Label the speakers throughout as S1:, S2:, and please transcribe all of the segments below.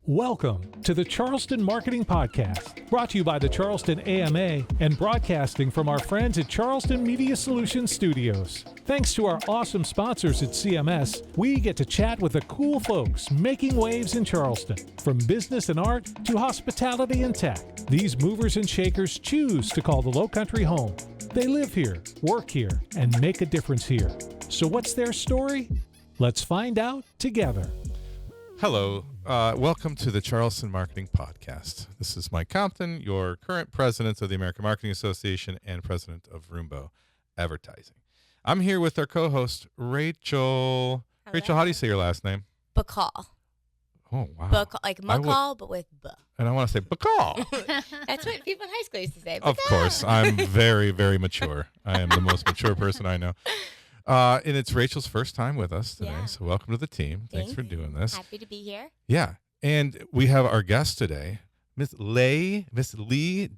S1: Welcome to the Charleston Marketing Podcast, brought to you by the Charleston AMA and broadcasting from our friends at Charleston Media Solutions Studios. Thanks to our awesome sponsors at CMS, we get to chat with the cool folks making waves in Charleston. From business and art to hospitality and tech, these movers and shakers choose to call the Lowcountry home. They live here, work here, and make a difference here. So what's their story? Let's find out together.
S2: Hello, welcome to the Charleston Marketing Podcast. This is Mike Compton, your current president of the American Marketing Association and president of Roombo Advertising. I'm here with our co-host, Rachel.
S3: Hello.
S2: Rachel, how do you say your last name?
S3: Bacall.
S2: Oh, wow.
S3: Bacall, like McCall, but with B.
S2: And I want to say Bacall.
S3: That's what people in high school used to say.
S2: Of course, I'm very, very mature. I am the most mature person I know. And it's Rachel's first time with us today, so welcome to the team. Thanks for doing this.
S3: Happy to be here.
S2: Yeah, and we have our guest today, Miss Lee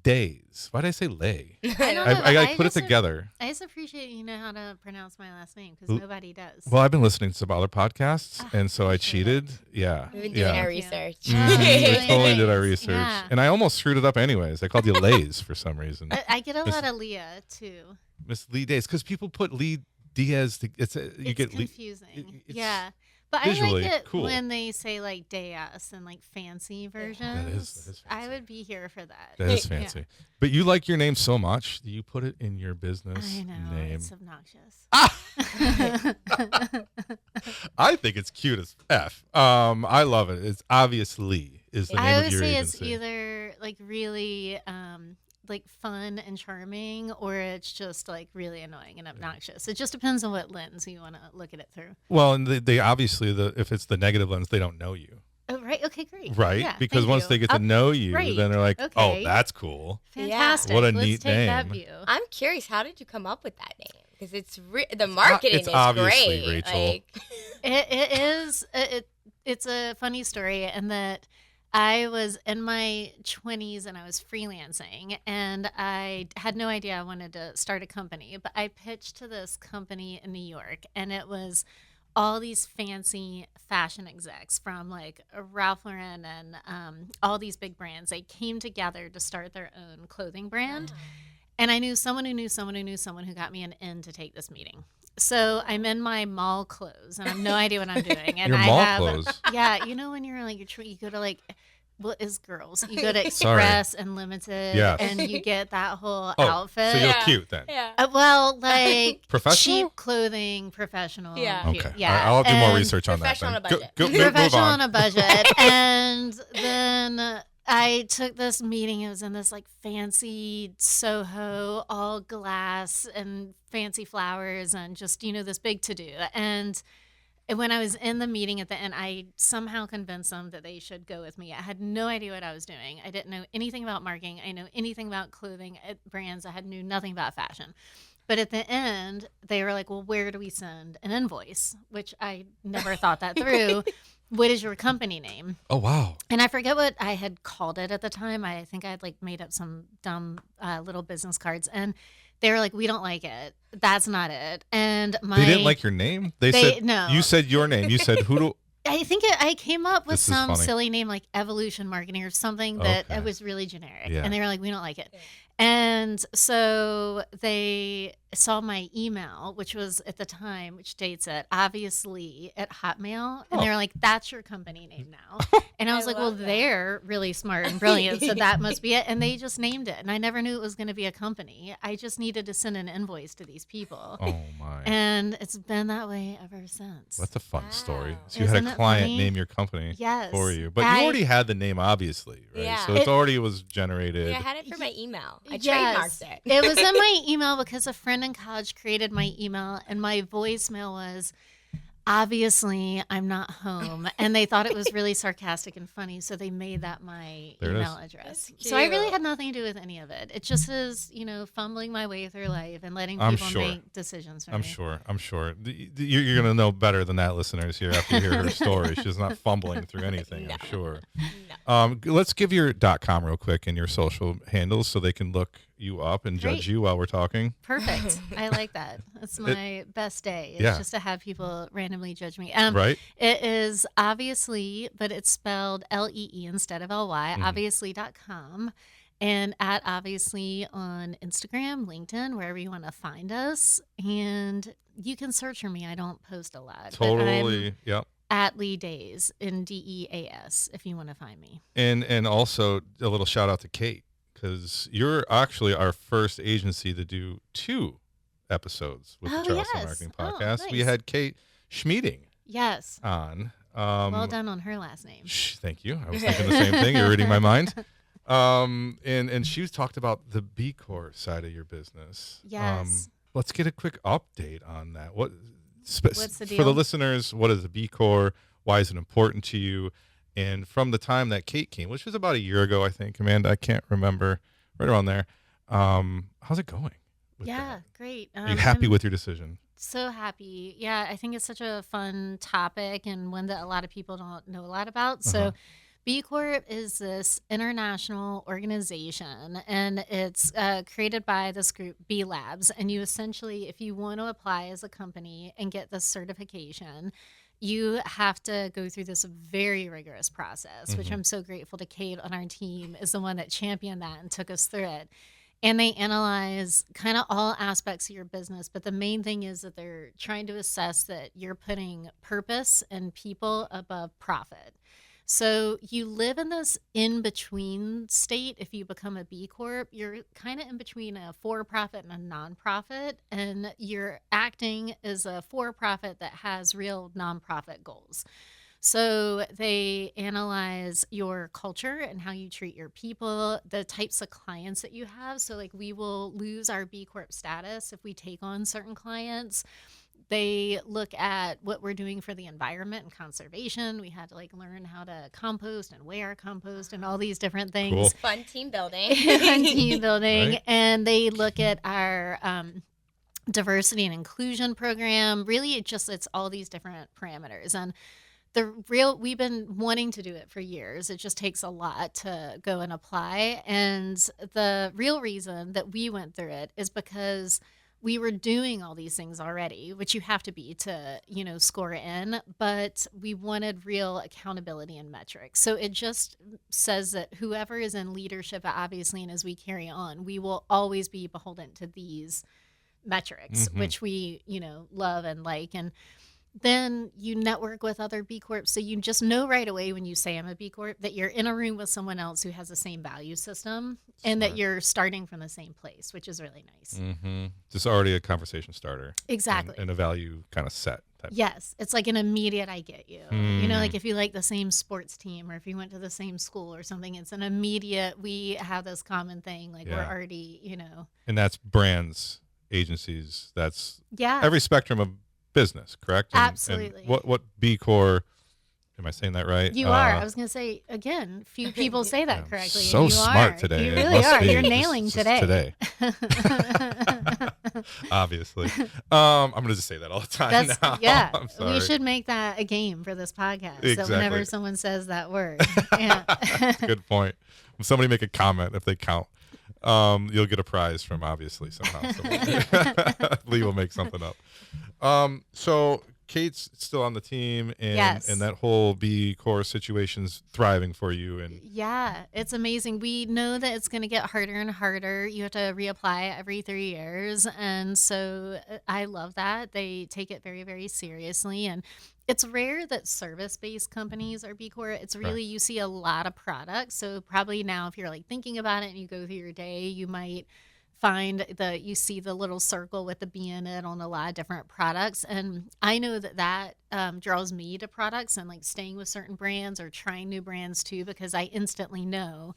S2: Deas. Why did I say Lay?
S4: I don't know.
S2: I got to put it together.
S4: I just appreciate you know how to pronounce my last name because nobody does.
S2: Well, I've been listening to some other podcasts, and so I cheated. Yeah.
S3: We've been doing our research.
S2: We totally did our research.
S4: Yeah.
S2: And I almost screwed it up anyways. I called you Lays for some reason.
S4: I get a lot of Leah too.
S2: Miss Lee Deas, because people put Lee Diaz. It's
S4: confusing. Yeah. But
S2: visually
S4: I like it
S2: cool.
S4: when they say like Deas and like fancy versions.
S2: That is fancy.
S4: I would be here for that.
S2: That is fancy.
S4: Yeah.
S2: But you like your name so much that you put it in your business
S4: I know.
S2: name.
S4: It's obnoxious.
S2: I think it's cute as F. I love it. It's Obviously is the name
S4: I
S2: of
S4: would
S2: your
S4: say
S2: agency.
S4: it's either like really like fun and charming, or it's just like really annoying and obnoxious. It just depends on what lens you want to look at it through.
S2: Well, and they obviously, if it's the negative lens, they don't know you.
S4: Oh, right. Okay, great.
S2: Right?
S4: Yeah,
S2: because
S4: thank
S2: once
S4: you.
S2: they get to know you,
S4: Great.
S2: then they're like, oh,
S4: Okay.
S2: that's cool.
S4: Fantastic.
S2: What a
S4: Let's
S2: neat
S4: take that
S2: name.
S4: view.
S3: I'm curious, how did you come up with that name? Because it's the marketing
S2: it's
S3: is
S2: Obviously,
S3: great.
S2: Rachel.
S3: Like,
S4: It is. It's a funny story in that I was in my 20s and I was freelancing, and I had no idea I wanted to start a company, but I pitched to this company in New York, and it was all these fancy fashion execs from like Ralph Lauren and all these big brands. They came together to start their own clothing brand. And I knew someone who knew someone who knew someone who got me an in to take this meeting. So I'm in my mall clothes and I have no idea what I'm doing. And
S2: Your
S4: I
S2: mall
S4: have,
S2: clothes?
S4: Yeah, you know when you're like you go to like what is girls? You go to Express and Limited,
S2: Yes.
S4: and you get that whole
S2: Oh,
S4: outfit.
S2: so you're
S3: Yeah.
S2: cute then.
S3: yeah.
S4: Well, like
S2: Professional?
S4: cheap clothing, professional.
S3: Yeah.
S4: cute.
S2: Okay.
S4: Yeah.
S2: I'll do more
S4: And-
S2: research on that.
S3: Professional
S2: Then.
S3: on a budget.
S2: Move
S4: Professional
S2: on.
S4: on a budget. And then I took this meeting. It was in this like fancy Soho, all glass and fancy flowers and just, this big to do. And when I was in the meeting at the end, I somehow convinced them that they should go with me. I had no idea what I was doing. I didn't know anything about marketing. I know anything about clothing brands. I knew nothing about fashion. But at the end, they were like, well, where do we send an invoice? Which I never thought that through. What is your company name?
S2: Oh, wow.
S4: And I forget what I had called it at the time. I think I'd like made up some dumb little business cards. And they were like, we don't like it. That's not it. And
S2: They didn't like your name? They said,
S4: no.
S2: You said your name. You said, who do...
S4: I think I came up with
S2: This is
S4: some
S2: funny.
S4: silly name like Evolution Marketing or something that
S2: Okay.
S4: it was really generic.
S2: Yeah.
S4: And they were like, we don't like it.
S3: Yeah.
S4: And so they saw my email, which was at the time, which dates it, Obviously at Hotmail. And they were like, that's your company name now. And I was
S3: I
S4: like, well,
S3: love that.
S4: they're really smart and brilliant. So that must be it. And they just named it. And I never knew it was going to be a company. I just needed to send an invoice to these people.
S2: Oh, my.
S4: And it's been that way ever since.
S2: That's a fun
S3: Wow.
S2: story. So you had
S4: Isn't
S2: a
S4: it
S2: client
S4: funny?
S2: name your company
S4: Yes.
S2: for you. But
S4: I-
S2: you already had the name, Obviously, right?
S3: Yeah.
S2: So it already was generated.
S3: Yeah, I had it for my email. I
S4: Yes.
S3: trademarked it.
S4: It was in my email because a friend in college created my email, and my voicemail was, Obviously, I'm not home. And they thought it was really sarcastic and funny, so they made that my
S2: There it
S4: email
S2: is.
S4: address.
S3: That's
S4: So I really
S3: cute.
S4: had nothing to do with any of it. It just is, fumbling my way through life and letting
S2: I'm
S4: people
S2: sure.
S4: make decisions for
S2: I'm
S4: me.
S2: sure. You're going to know better than that, listeners, here after you hear her story. She's not fumbling through anything, I'm sure.
S3: No.
S2: Let's give your .com real quick and your social handles so they can look you up and
S4: Great.
S2: judge you while we're talking.
S4: Perfect. I like that. That's my best day. It's
S2: Yeah.
S4: just to have people randomly judge me.
S2: Right?
S4: It is Obviously, but it's spelled Lee instead of Ly,
S2: Mhm.
S4: obviously.com. And at Obviously on Instagram, LinkedIn, wherever you want to find us. And you can search for me. I don't post a lot. but I'm
S2: Totally. Yep.
S4: at Lee Deas in Deas if you want to find me.
S2: And also a little shout out to Kate, because you're actually our first agency to do 2 episodes with the
S4: Oh,
S2: Charleston
S4: yes.
S2: Marketing
S4: Oh,
S2: Podcast. We
S4: nice.
S2: had Kate Schmeeding
S4: Yes.
S2: on.
S4: Well done on her last name.
S2: Thank you. I was thinking the same thing. You're reading my mind. And she talked about the B Corp side of your business.
S4: Yes.
S2: Let's get a quick update on that.
S4: What's the
S2: for the
S4: deal?
S2: listeners? What is the B Corp? Why is it important to you? And from the time that Kate came, which was about a year ago, I think, Amanda, I can't remember, right around there. How's it going? with
S4: Yeah,
S2: that?
S4: great.
S2: Are you happy
S4: I'm
S2: with your decision?
S4: so happy. Yeah, I think it's such a fun topic and one that a lot of people don't know a lot about.
S2: Uh-huh.
S4: So, B Corp is this international organization, and it's created by this group, B Labs. And you essentially, if you want to apply as a company and get this certification, you have to go through this very rigorous process, which
S2: Mhm.
S4: I'm so grateful to Kate on our team is the one that championed that and took us through it. And they analyze kind of all aspects of your business, but the main thing is that they're trying to assess that you're putting purpose and people above profit. So you live in this in between state. If you become a B Corp, you're kind of in between a for profit and a nonprofit, and you're acting as a for profit that has real nonprofit goals. So they analyze your culture and how you treat your people, the types of clients that you have. So, like, we will lose our B Corp status if we take on certain clients. They look at what we're doing for the environment and conservation. We had to like learn how to compost and weigh our compost and all these different things.
S2: Cool.
S3: Fun team building.
S4: And team building.
S2: Right.
S4: And they look at our diversity and inclusion program. Really, it's all these different parameters. And we've been wanting to do it for years. It just takes a lot to go and apply. And the real reason that we went through it is because we were doing all these things already, which you have to be to, score in, but we wanted real accountability and metrics. So it just says that whoever is in leadership, obviously, and as we carry on, we will always be beholden to these metrics,
S2: Mhm.
S4: which we, love and like. And then you network with other B Corps. So you just know right away when you say I'm a B Corp that you're in a room with someone else who has the same value system and that
S2: Smart.
S4: you're starting from the same place, which is really nice.
S2: Mm-hmm. Just already a conversation starter.
S4: Exactly.
S2: And a value kind of set. Type.
S4: Yes. It's like an immediate I get you.
S2: Mm.
S4: Like if you like the same sports team or if you went to the same school or something, it's an immediate, we have this common thing. Like we're
S2: Yeah.
S4: already,
S2: And that's brands, agencies. That's
S4: yeah.
S2: every spectrum of business, correct? And
S4: Absolutely.
S2: what B Corp? Am I saying that right?
S4: You are. I was going to say, again, few people say that
S2: I'm
S4: correctly.
S2: So
S4: you
S2: smart
S4: are.
S2: today.
S4: You
S2: It
S4: really
S2: must
S4: are.
S2: be.
S4: You're
S2: Just-
S4: nailing
S2: just
S4: today.
S2: Obviously. I'm going to just say that all the time
S4: That's
S2: now.
S4: yeah.
S2: I'm sorry.
S4: We should make that a game for this podcast. So
S2: Exactly.
S4: whenever someone says that word, yeah.
S2: Good point. When somebody make a comment, if they count, you'll get a prize from Obviously somehow. Lee will make something up. So Kate's still on the team, and
S4: Yes.
S2: and that whole B Corps situation's thriving for you. And
S4: Yeah, it's amazing. We know that it's going to get harder and harder. You have to reapply every 3 years. And so I love that. They take it very, very seriously. And it's rare that service-based companies are B Corp. It's really, you see a lot of products. So probably now if you're like thinking about it and you go through your day, you might find you see the little circle with the B in it on a lot of different products. And I know that draws me to products and like staying with certain brands or trying new brands too, because I instantly know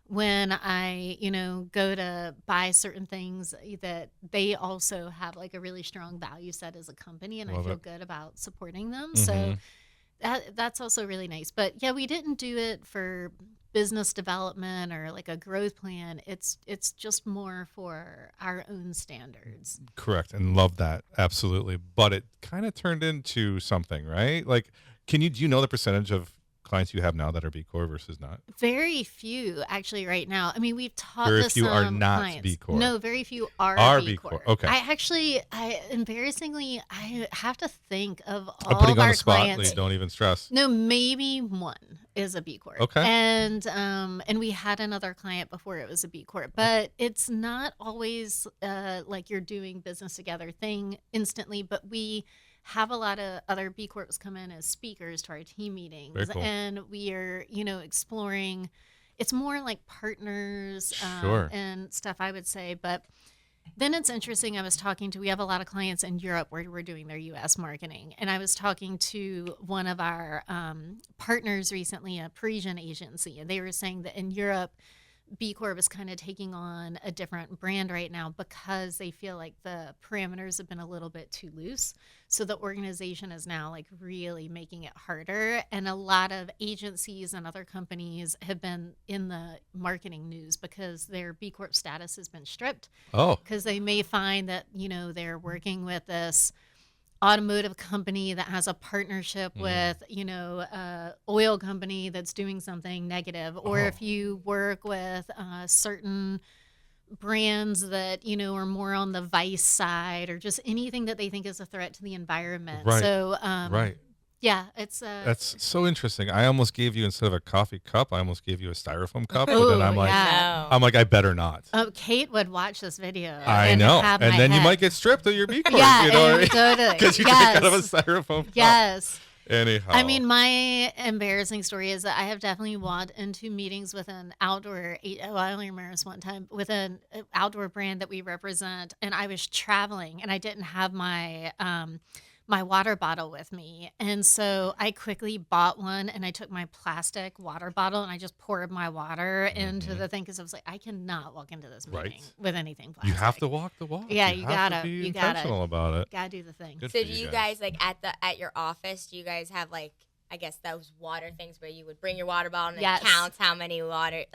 S4: when I, go to buy certain things that they also have like a really strong value set as a company, and
S2: Love
S4: I feel
S2: it.
S4: good about supporting them.
S2: Mhm.
S4: So that's also really nice. But yeah, we didn't do it for business development or like a growth plan. It's just more for our own standards.
S2: correct, and love that, absolutely. But it kind of turned into something, right? Like, do you know the percentage of clients you have now that are B Corp versus not?
S4: Very few, actually, right now. I mean, we've talked
S2: Very
S4: to
S2: few
S4: some
S2: are not
S4: clients.
S2: B Corp.
S4: No, very few are
S2: B
S4: B
S2: Corp.
S4: Corp.
S2: Okay.
S4: Embarrassingly, I have to think of all
S2: I'm putting
S4: of
S2: you on
S4: our
S2: the spot,
S4: clients.
S2: Lee. Don't even stress.
S4: No, maybe one is a B Corp.
S2: Okay.
S4: And we had another client before it was a B Corp, but it's not always like you're doing business together thing instantly. But we have a lot of other B Corps come in as speakers to our team meetings,
S2: Very cool.
S4: and we are exploring. It's more like partners
S2: Sure.
S4: and stuff, I would say, but. Then it's interesting. We have a lot of clients in Europe where we're doing their U.S. marketing. And I was talking to one of our partners recently, a Parisian agency, and they were saying that in Europe, B Corp is kind of taking on a different brand right now because they feel like the parameters have been a little bit too loose. So the organization is now like really making it harder. And a lot of agencies and other companies have been in the marketing news because their B Corp status has been stripped.
S2: Oh.
S4: Because they may find that, they're working with this automotive company that has a partnership with, oil company that's doing something negative, or if you work with certain brands that, are more on the vice side, or just anything that they think is a threat to the environment.
S2: Right.
S4: So,
S2: Right.
S4: yeah, it's
S2: That's so interesting. I almost gave you, instead of a coffee cup, I almost gave you a styrofoam cup. But
S4: Ooh,
S2: then I'm like,
S4: yeah.
S2: I better not.
S4: Kate would watch this video.
S2: I know.
S4: have
S2: And
S4: my
S2: then you
S4: head.
S2: might get stripped of your B Corp.
S4: Yeah,
S2: you know what I mean?
S4: totally.
S2: Because you drink out of a styrofoam cup.
S4: Yes.
S2: Anyhow.
S4: I mean, my embarrassing story is that I have definitely walked into meetings with an outdoor, I only remember this one time, with an outdoor brand that we represent, and I was traveling, and I didn't have my my water bottle with me. And so I quickly bought one, and I took my plastic water bottle and I just poured my water into the thing because I was like, I cannot walk into this meeting with anything plastic.
S2: You have to walk the walk.
S4: Yeah,
S2: you
S4: gotta.
S2: have to be
S4: You
S2: intentional about it.
S4: Gotta do the thing.
S2: Good
S3: So
S2: for
S3: do you guys like at your office? Do you guys have like I guess those water things where you would bring your water bottle and
S4: Yes.
S3: it counts how many water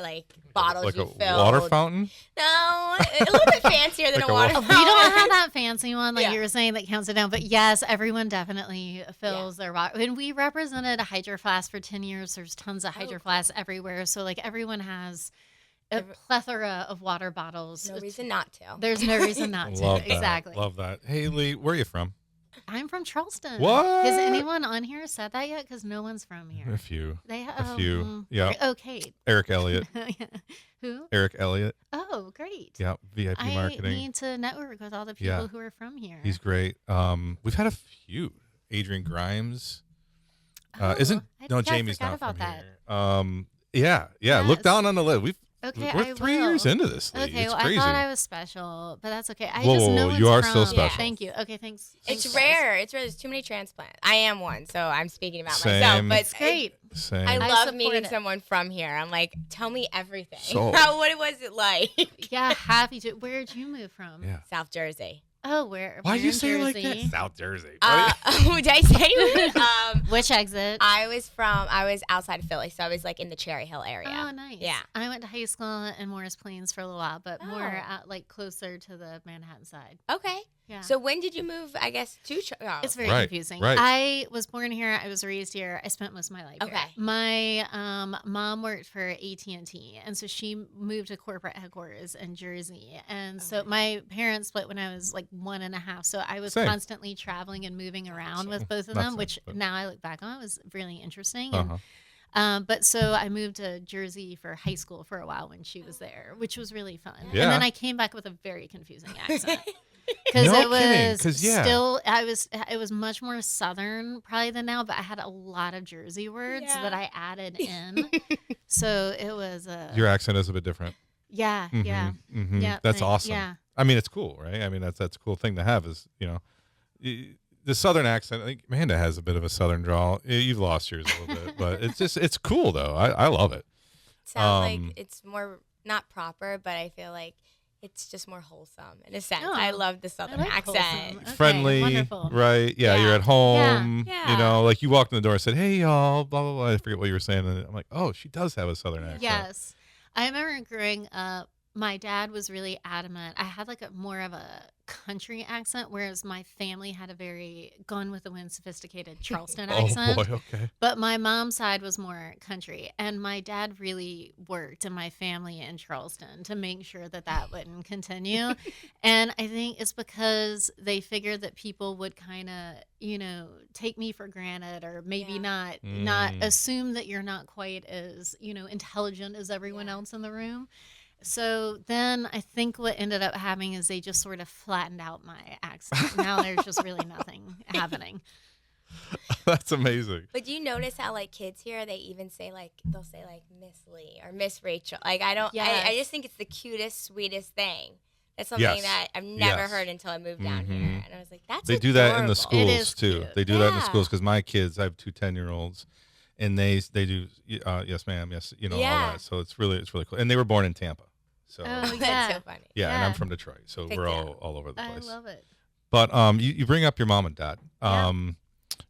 S3: bottles
S2: like
S3: you
S2: a
S3: filled?
S2: water fountain?
S3: No, a little bit fancier than
S2: Like
S3: a
S2: a
S3: water
S2: wa-
S4: We
S3: fountain.
S4: don't have that fancy one like
S3: Yeah.
S4: you were saying that counts it down. But yes, everyone definitely fills their water. And we represented a Hydro Flask for 10 years. There's tons of Hydro Flasks everywhere. So like everyone has a plethora of water bottles.
S3: No reason not to.
S4: There's no reason not to.
S2: Love that.
S4: Exactly.
S2: Love that. Hey, Lee, where are you from?
S4: I'm from Charleston.
S2: What?
S4: Has anyone on here said that yet? Because no one's from here.
S2: A few.
S4: They
S2: A few. Yeah.
S4: Oh, Kate.
S2: Eric Elliott.
S4: Who?
S2: Eric Elliott.
S4: Oh, great.
S2: Yeah. VIP
S4: I
S2: marketing.
S4: need to network with all the people who are from here.
S2: He's great. We've had a few. Adrian Grimes.
S4: Oh,
S2: Isn't
S4: I
S2: no
S4: think I
S2: Jamie's
S4: forgot
S2: not
S4: about
S2: from
S4: that.
S2: here. Yeah. Look
S4: Yes.
S2: down on the list.
S4: Okay,
S2: We're
S4: I
S2: 3
S4: will.
S2: years into this. Lee.
S4: Okay,
S2: It's
S4: well,
S2: crazy.
S4: I thought I was special, but that's okay. I
S2: Whoa,
S4: just
S2: whoa,
S4: know
S2: whoa, you are
S4: from.
S2: so special.
S4: Thank you. Okay, thanks.
S3: It's
S4: Thanks, guys.
S3: rare. It's rare. There's too many transplants. I am one, so I'm speaking about
S2: Same.
S3: myself. But
S4: It's great.
S2: Same.
S3: I
S4: I
S3: love
S4: support
S3: meeting
S4: it.
S3: someone from here. I'm like, tell me everything.
S2: So-
S3: What was it like?
S4: Yeah, happy to. Where'd you move from?
S2: Yeah.
S3: South Jersey.
S4: Oh, where?
S2: Why'd
S4: where
S2: you
S4: in
S2: say it like that?
S4: Jersey?
S2: South Jersey.
S3: Did I say it?
S4: Which exit?
S3: I was outside of Philly, so I was like in the Cherry Hill area.
S4: Oh, nice.
S3: Yeah.
S4: I went to high school in Morris Plains for a little while, but more
S3: Oh.
S4: out, like closer to the Manhattan side.
S3: Okay.
S4: Yeah.
S3: So when did you move, I guess, to
S4: It's very
S2: Right,
S4: confusing.
S2: right.
S4: I was born here. I was raised here. I spent most of my life here.
S3: Okay.
S4: My mom worked for AT&T, and so she moved to corporate headquarters in Jersey. And so my parents split when I was like 1.5. So I was
S2: Same.
S4: constantly traveling and moving around with both of
S2: Not
S4: them,
S2: same,
S4: which
S2: but-
S4: now I look back on was really interesting.
S2: Uh-huh.
S4: But so I moved to Jersey for high school for a while when she was there, which was really fun.
S2: Yeah.
S4: And then I came back with a very confusing accent. Because
S2: No
S4: it was
S2: kidding, 'cause, yeah.
S4: still, it was much more Southern probably than now, but I had a lot of Jersey words
S3: Yeah.
S4: that I added in. So it was,
S2: Your accent is a bit different.
S4: yeah.
S2: Mhm.
S4: Yeah,
S2: That's
S4: thank-
S2: awesome.
S4: yeah.
S2: I mean, it's cool, right? I mean, that's a cool thing to have is, the Southern accent. I think Amanda has a bit of a Southern drawl. You've lost yours a little bit, but it's cool though. I love it.
S3: Sounds
S2: Um,
S3: like it's more, not proper, but I feel like it's just more wholesome in a sense.
S4: Oh,
S3: I love the
S4: I
S3: Southern
S4: like
S3: accent.
S4: wholesome. Okay,
S2: Friendly,
S4: wonderful.
S2: right? Yeah,
S3: Yeah.
S2: you're at home.
S3: Yeah.
S2: Like you walked in the door and said, "Hey, y'all," blah blah blah. I forget what you were saying, and I'm like, "Oh, she does have a Southern accent."
S4: Yes. I remember growing up my dad was really adamant. I had like a more of a country accent, whereas my family had a very gone with the wind, sophisticated Charleston accent.
S2: Oh boy, okay.
S4: But my mom's side was more country, and my dad really worked in my family in Charleston to make sure that that wouldn't continue. And I think it's because they figured that people would kind of, take me for granted, or maybe not assume that you're not quite as, intelligent as everyone else in the room. So then I think what ended up happening is they just sort of flattened out my accent. Now there's just really nothing happening.
S2: That's amazing.
S3: But do you notice how like kids here, they even say like, they'll say like Miss Lee or Miss Rachel. Like I just think it's the cutest, sweetest thing. That's something that I've never heard until I moved down here. And I was like, that's
S2: They do that in the
S3: adorable.
S2: schools too.
S4: cute.
S2: They do that in the schools because my kids, I have two 10-year-olds, and they do yes ma'am, yes, all that. So it's really cool. And they were born in Tampa. So
S3: That's so funny.
S2: and I'm from Detroit. So
S3: Big
S2: we're
S3: deal.
S2: all over the place.
S4: I love it.
S2: But you bring up your mom and dad.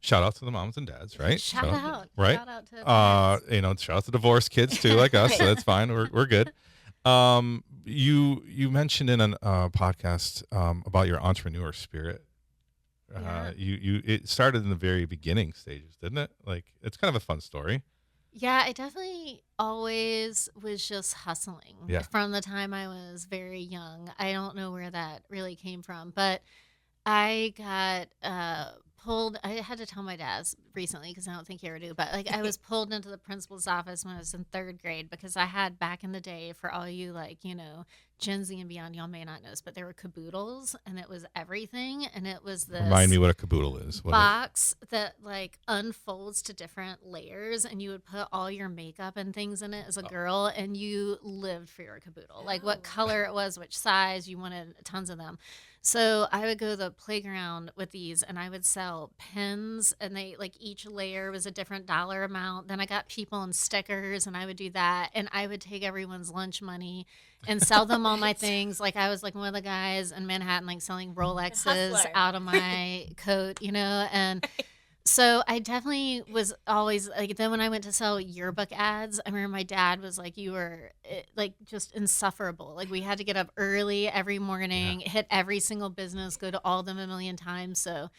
S2: Shout out to the moms and dads, right?
S4: Shout out.
S2: Right?
S4: Shout out to parents.
S2: Shout out to divorced kids too, like us. So that's fine. We're good. You mentioned in a podcast about your entrepreneur spirit. It started in the very beginning stages, didn't it? Like, it's kind of a fun story.
S4: Yeah, I definitely always was just hustling from the time I was very young. I don't know where that really came from, but I got pulled. I had to tell my dad recently because I don't think he ever do, but like I was pulled into the principal's office when I was in 3rd grade because I had back in the day, for all you Gen Z and beyond, y'all may not know this, but there were caboodles, and it was everything, and it was this
S2: Remind me what a caboodle is.
S4: box that like unfolds to different layers, and you would put all your makeup and things in it as a girl, and you lived for your caboodle, like what color it was, which size, you wanted tons of them. So I would go to the playground with these, and I would sell pins, and they like each layer was a different dollar amount. Then I got people and stickers, and I would do that, and I would take everyone's lunch money and sell them all my things. Like I was like one of the guys in Manhattan, like selling Rolexes
S3: Hustler.
S4: out of my coat, and so I definitely was always like, then when I went to sell yearbook ads, I remember my dad was like, you were like just insufferable. Like we had to get up early every morning, hit every single business, go to all of them a million times. So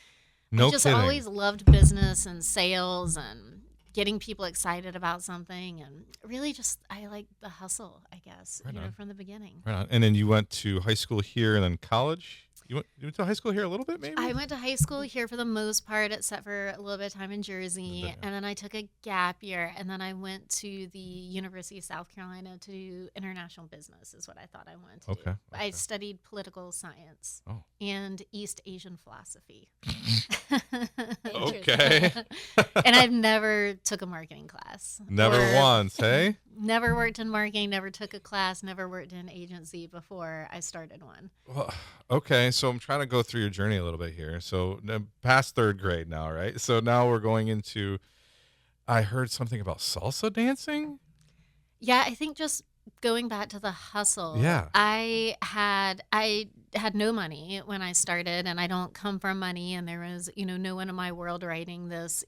S4: I just
S2: kidding.
S4: always loved business and sales and getting people excited about something, and really just I like the hustle, I guess, from the beginning.
S2: Right on. And then you went to high school here and then college? You went to high school here a little bit, maybe?
S4: I went to high school here for the most part, except for a little bit of time in Jersey. And then I took a gap year, and then I went to the University of South Carolina to do international business is what I thought I wanted to do. I studied political science and East Asian philosophy.
S2: Okay.
S4: And I've never took a marketing class.
S2: Never once, hey?
S4: Never worked in marketing, never took a class, never worked in an agency before I started one.
S2: Well, okay, so I'm trying to go through your journey a little bit here. So past 3rd grade now, right? So now we're going into, I heard something about salsa dancing?
S4: Yeah, I think just going back to the hustle.
S2: Yeah.
S4: I had no money when I started, and I don't come from money, and there was, no one in my world writing this,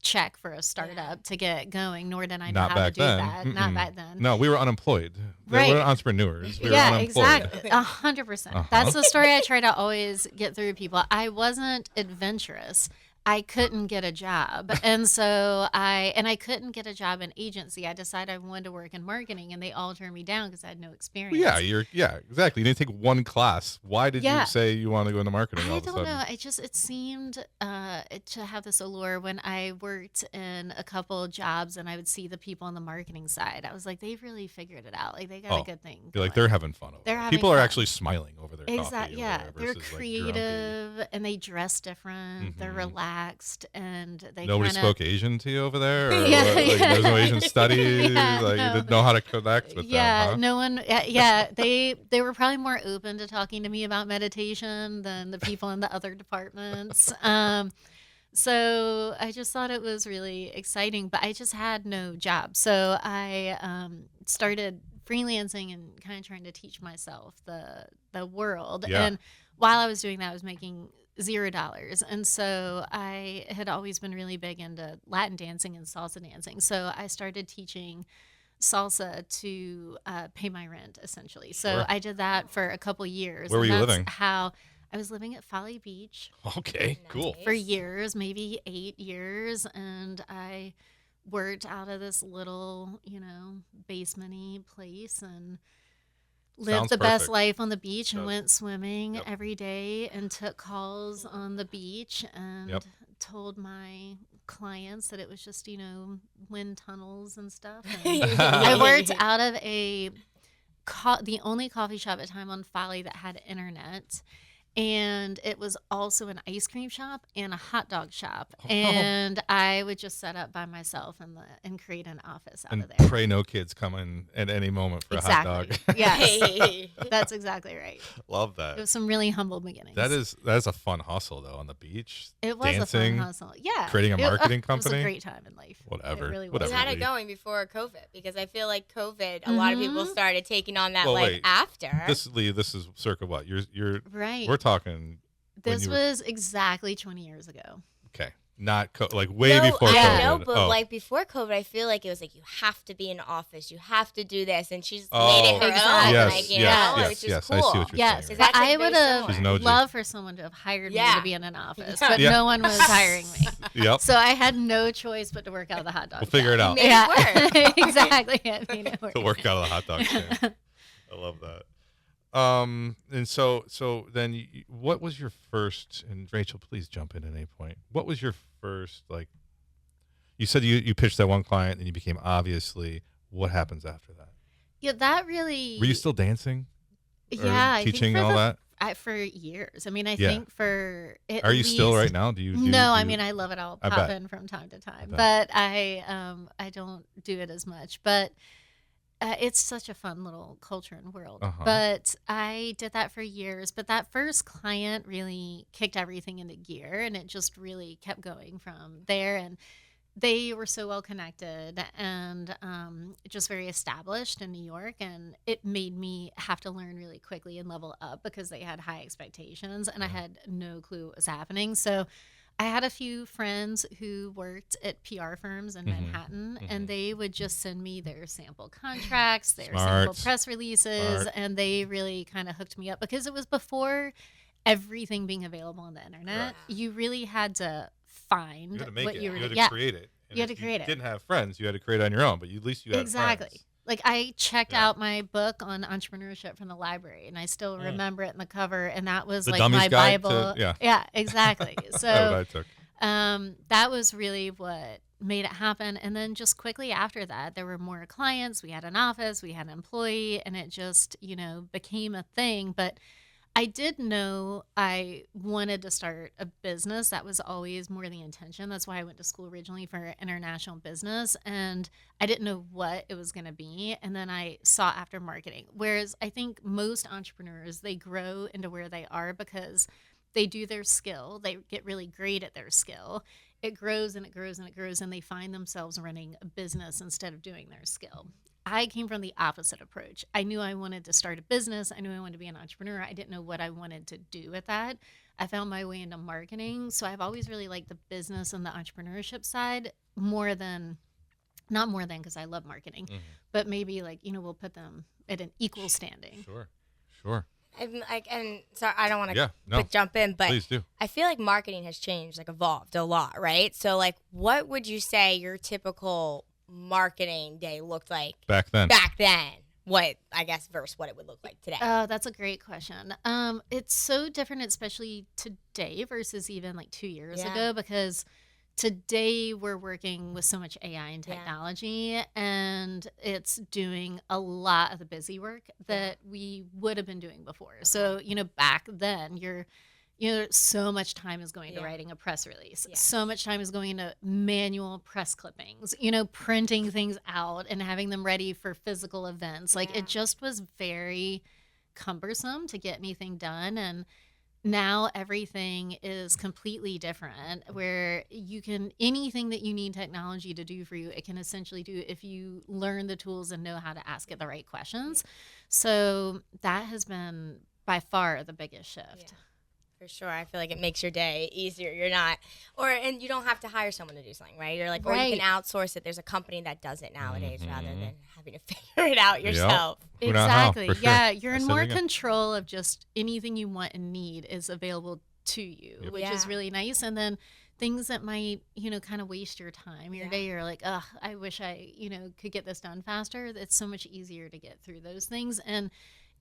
S4: check for a startup to get going, nor did I know how to do that. Not back then.
S2: No, we were unemployed.
S4: Right.
S2: We were entrepreneurs. We were
S4: Yeah,
S2: unemployed.
S4: exactly. 100%. That's the story I try to always get through to people. I wasn't adventurous. I couldn't get a job. And so I couldn't get a job in agency. I decided I wanted to work in marketing, and they all turned me down because I had no experience.
S2: Yeah, exactly. You didn't take one class. Why did you say you want to go into marketing all
S4: I
S2: of a
S4: don't
S2: sudden?
S4: know. It seemed to have this allure when I worked in a couple jobs and I would see the people on the marketing side. I was like, they've really figured it out. Like they got a good thing.
S2: You're like,
S4: going.
S2: they're having fun over there.
S4: having
S2: People are
S4: fun.
S2: actually smiling over their coffee.
S4: Exactly. Yeah, they're
S2: versus,
S4: creative and they dress different. They're relaxed, and they
S2: Nobody
S4: kinda,
S2: spoke Asian to you over there? Or
S4: Yeah,
S2: what? Like,
S4: yeah.
S2: there's no Asian studies?
S4: Yeah,
S2: You
S4: no.
S2: didn't know how to connect with them, huh?
S4: No one. Yeah, they were probably more open to talking to me about meditation than the people in the other departments. So I just thought it was really exciting, but I just had no job. So I started freelancing and kind of trying to teach myself the world.
S2: Yeah.
S4: And while I was doing that, I was making $0. And so I had always been really big into Latin dancing and salsa dancing. So I started teaching Salsa to pay my rent, essentially. So
S2: Sure.
S4: I did that for a couple years.
S2: Where were you living?
S4: How I was living at Folly Beach.
S2: Okay, cool.
S4: For years, maybe 8 years, and I worked out of this little, basement-y place and lived
S2: Sounds
S4: the best
S2: perfect.
S4: life on the beach and
S2: Does.
S4: went swimming
S2: Yep.
S4: every day and took calls on the beach and
S2: Yep.
S4: told my clients that it was just, wind tunnels and stuff. And I worked out of the only coffee shop at the time on Folly that had internet. And it was also an ice cream shop and a hot dog shop.
S2: Oh.
S4: And I would just set up by myself and create an office out
S2: And
S4: of there.
S2: pray no kids come in at any moment for
S4: Exactly.
S2: a hot dog.
S4: Yes. That's exactly right.
S2: Love
S4: It
S2: that.
S4: was some really humble beginnings.
S2: That is a fun hustle though, on the beach.
S4: It was
S2: dancing,
S4: a fun hustle. Yeah.
S2: creating a marketing
S4: It
S2: company.
S4: was a great time in life.
S2: Whatever.
S4: It really was.
S2: Whatever.
S3: You had it
S2: Lee.
S3: going before COVID, because I feel like COVID, a lot of people started taking on that
S2: Well,
S3: life
S2: wait.
S3: after.
S2: This is circa what? You're
S4: Right.
S2: We're talking. when
S4: This
S2: you were-
S4: was exactly 20 years ago.
S2: okay. Not way
S3: No,
S2: before
S3: I
S2: COVID.
S3: know, but
S2: Oh.
S3: like before COVID, I feel like it was like you have to be in the office, you have to do this, and she's
S2: Oh.
S3: made it her
S4: Exactly.
S3: own,
S2: Yes,
S3: like,
S2: yes,
S3: which
S2: yes,
S3: is
S2: yes.
S3: cool.
S2: I see what you're
S4: Yes,
S2: saying.
S3: That's, like,
S4: I would
S3: very
S4: have
S2: She's an OG.
S4: loved for someone to have hired me
S3: Yeah.
S4: to be in an office,
S3: Yeah.
S4: but
S2: Yeah.
S4: no one was hiring me.
S2: Yep.
S4: So I had no choice but to work out of the hot dog.
S2: We'll figure it
S4: shop.
S2: out.
S3: Made it work.
S4: Exactly. I mean, it worked.
S2: To work out of the hot dog stand. I love that. And so then what was your first, and Rachel, please jump in at any point. What was your first, like, you said you pitched that one client and you became Obviously. What happens after that?
S4: Yeah, that really.
S2: Were you still dancing? Or
S4: Yeah, I think
S2: teaching
S4: for
S2: all that?
S4: for years. I mean, I
S2: Yeah.
S4: think for at
S2: Are you still
S4: least-
S2: right now? Do you?
S4: No, I
S2: do-
S4: mean I love it. I'll
S2: I
S4: pop
S2: bet.
S4: in from time to time,
S2: bet.
S4: but I don't do it as much. But it's such a fun little culture and world.
S2: Uh-huh.
S4: But I did that for years. But that first client really kicked everything into gear, and it just really kept going from there. And they were so well connected and just very established in New York, and it made me have to learn really quickly and level up because they had high expectations and I had no clue what was happening. So I had a few friends who worked at PR firms in Manhattan, and they would just send me their sample contracts, their sample press releases, and they really kind of hooked me up because it was before everything being available on the internet.
S2: Right.
S4: You really had to find
S2: You had to make
S4: what
S2: it.
S4: you were
S2: You had to
S4: yeah.
S2: create it. And
S4: You had
S2: if
S4: to create it.
S2: Didn't have friends. You had to create it on your own. But at least you had
S4: Exactly.
S2: friends.
S4: Like I checked
S2: Yeah.
S4: out my book on entrepreneurship from the library, and I still remember it in the cover, and that was
S2: The
S4: like
S2: Dummy's
S4: my
S2: Guide to-
S4: Bible.
S2: yeah.
S4: Exactly.
S2: That's what
S4: So
S2: I took.
S4: that was really what made it happen. And then just quickly after that, there were more clients. We had an office, we had an employee, and it just, became a thing. But I did know I wanted to start a business. That was always more the intention. That's why I went to school originally for international business. And I didn't know what it was going to be. And then I sought after marketing. Whereas I think most entrepreneurs, they grow into where they are because they do their skill. They get really great at their skill. It grows and it grows and it grows, and they find themselves running a business instead of doing their skill. I came from the opposite approach. I knew I wanted to start a business. I knew I wanted to be an entrepreneur. I didn't know what I wanted to do with that. I found my way into marketing. So I've always really liked the business and the entrepreneurship side not more than because I love marketing, but maybe we'll put them at an equal standing.
S2: Sure.
S3: And sorry, I don't want
S2: Yeah,
S3: to jump in, but
S2: please do.
S3: I feel like marketing has changed, evolved a lot, right? So, what would you say your typical marketing day looked like
S2: Back then.
S3: What, I guess, versus what it would look like today?
S4: Oh, that's a great question. It's so different, especially today versus even 2 years ago, because today we're working with so much AI and technology, and it's doing a lot of the busy work that we would have been doing before. So, back then so much time is going to writing a press release.
S3: Yeah.
S4: So much time is going into manual press clippings, printing things out and having them ready for physical events. It just was very cumbersome to get anything done. And now everything is completely different, where anything that you need technology to do for you, it can essentially do if you learn the tools and know how to ask it the right questions. So that has been by far the biggest shift.
S3: For sure. I feel like it makes your day easier. And you don't have to hire someone to do something, right? You're like, or you can outsource it. There's a company that does it nowadays rather than having to figure it out yourself.
S2: Yep.
S4: Exactly.
S2: Sure.
S4: Yeah. You're in more control of just anything you want and need is available to you, which is really nice. And then things that might, kind of waste your time, your day, you're like, ugh, I wish I, could get this done faster. It's so much easier to get through those things. And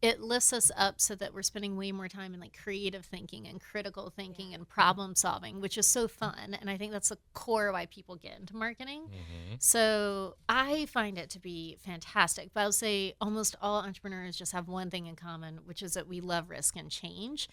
S4: it lifts us up so that we're spending way more time in like creative thinking and critical thinking and problem solving, which is so fun. And I think that's the core why people get into marketing. So I find it to be fantastic. But I'll say almost all entrepreneurs just have one thing in common, which is that we love risk and change.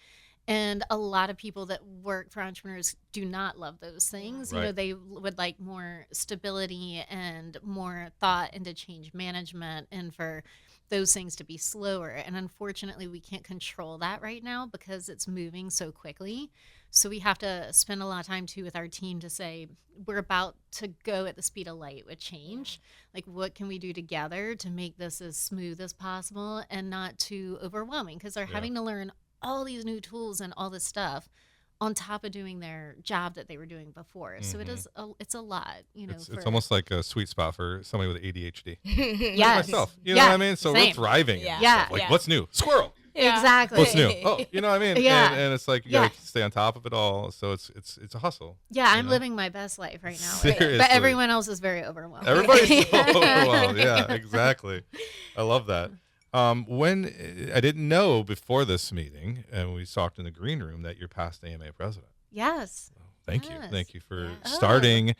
S4: And a lot of people that work for entrepreneurs do not love those things.
S2: Right.
S4: They would like more stability and more thought into change management and for those things to be slower. And unfortunately, we can't control that right now because it's moving so quickly. So we have to spend a lot of time too with our team to say, we're about to go at the speed of light with change. Like, what can we do together to make this as smooth as possible and not too overwhelming? Because they're having to learn all these new tools and all this stuff on top of doing their job that they were doing before. So it's a lot,
S2: It's almost like a sweet spot for somebody with ADHD.
S4: Yes.
S2: Myself, you know what I mean? So we're thriving. Like, what's new? Squirrel.
S4: Exactly.
S2: What's new? Oh, you know what I mean?
S4: Yeah.
S2: And it's like you gotta stay on top of it all. So it's a hustle.
S4: Yeah, I'm living my best life right now.
S2: Seriously.
S4: But everyone else is very overwhelmed.
S2: Everybody's so overwhelmed. Yeah, exactly. I love that. When I didn't know before this meeting, and we talked in the green room, that you're past AMA president.
S4: Yes.
S2: Thank you for starting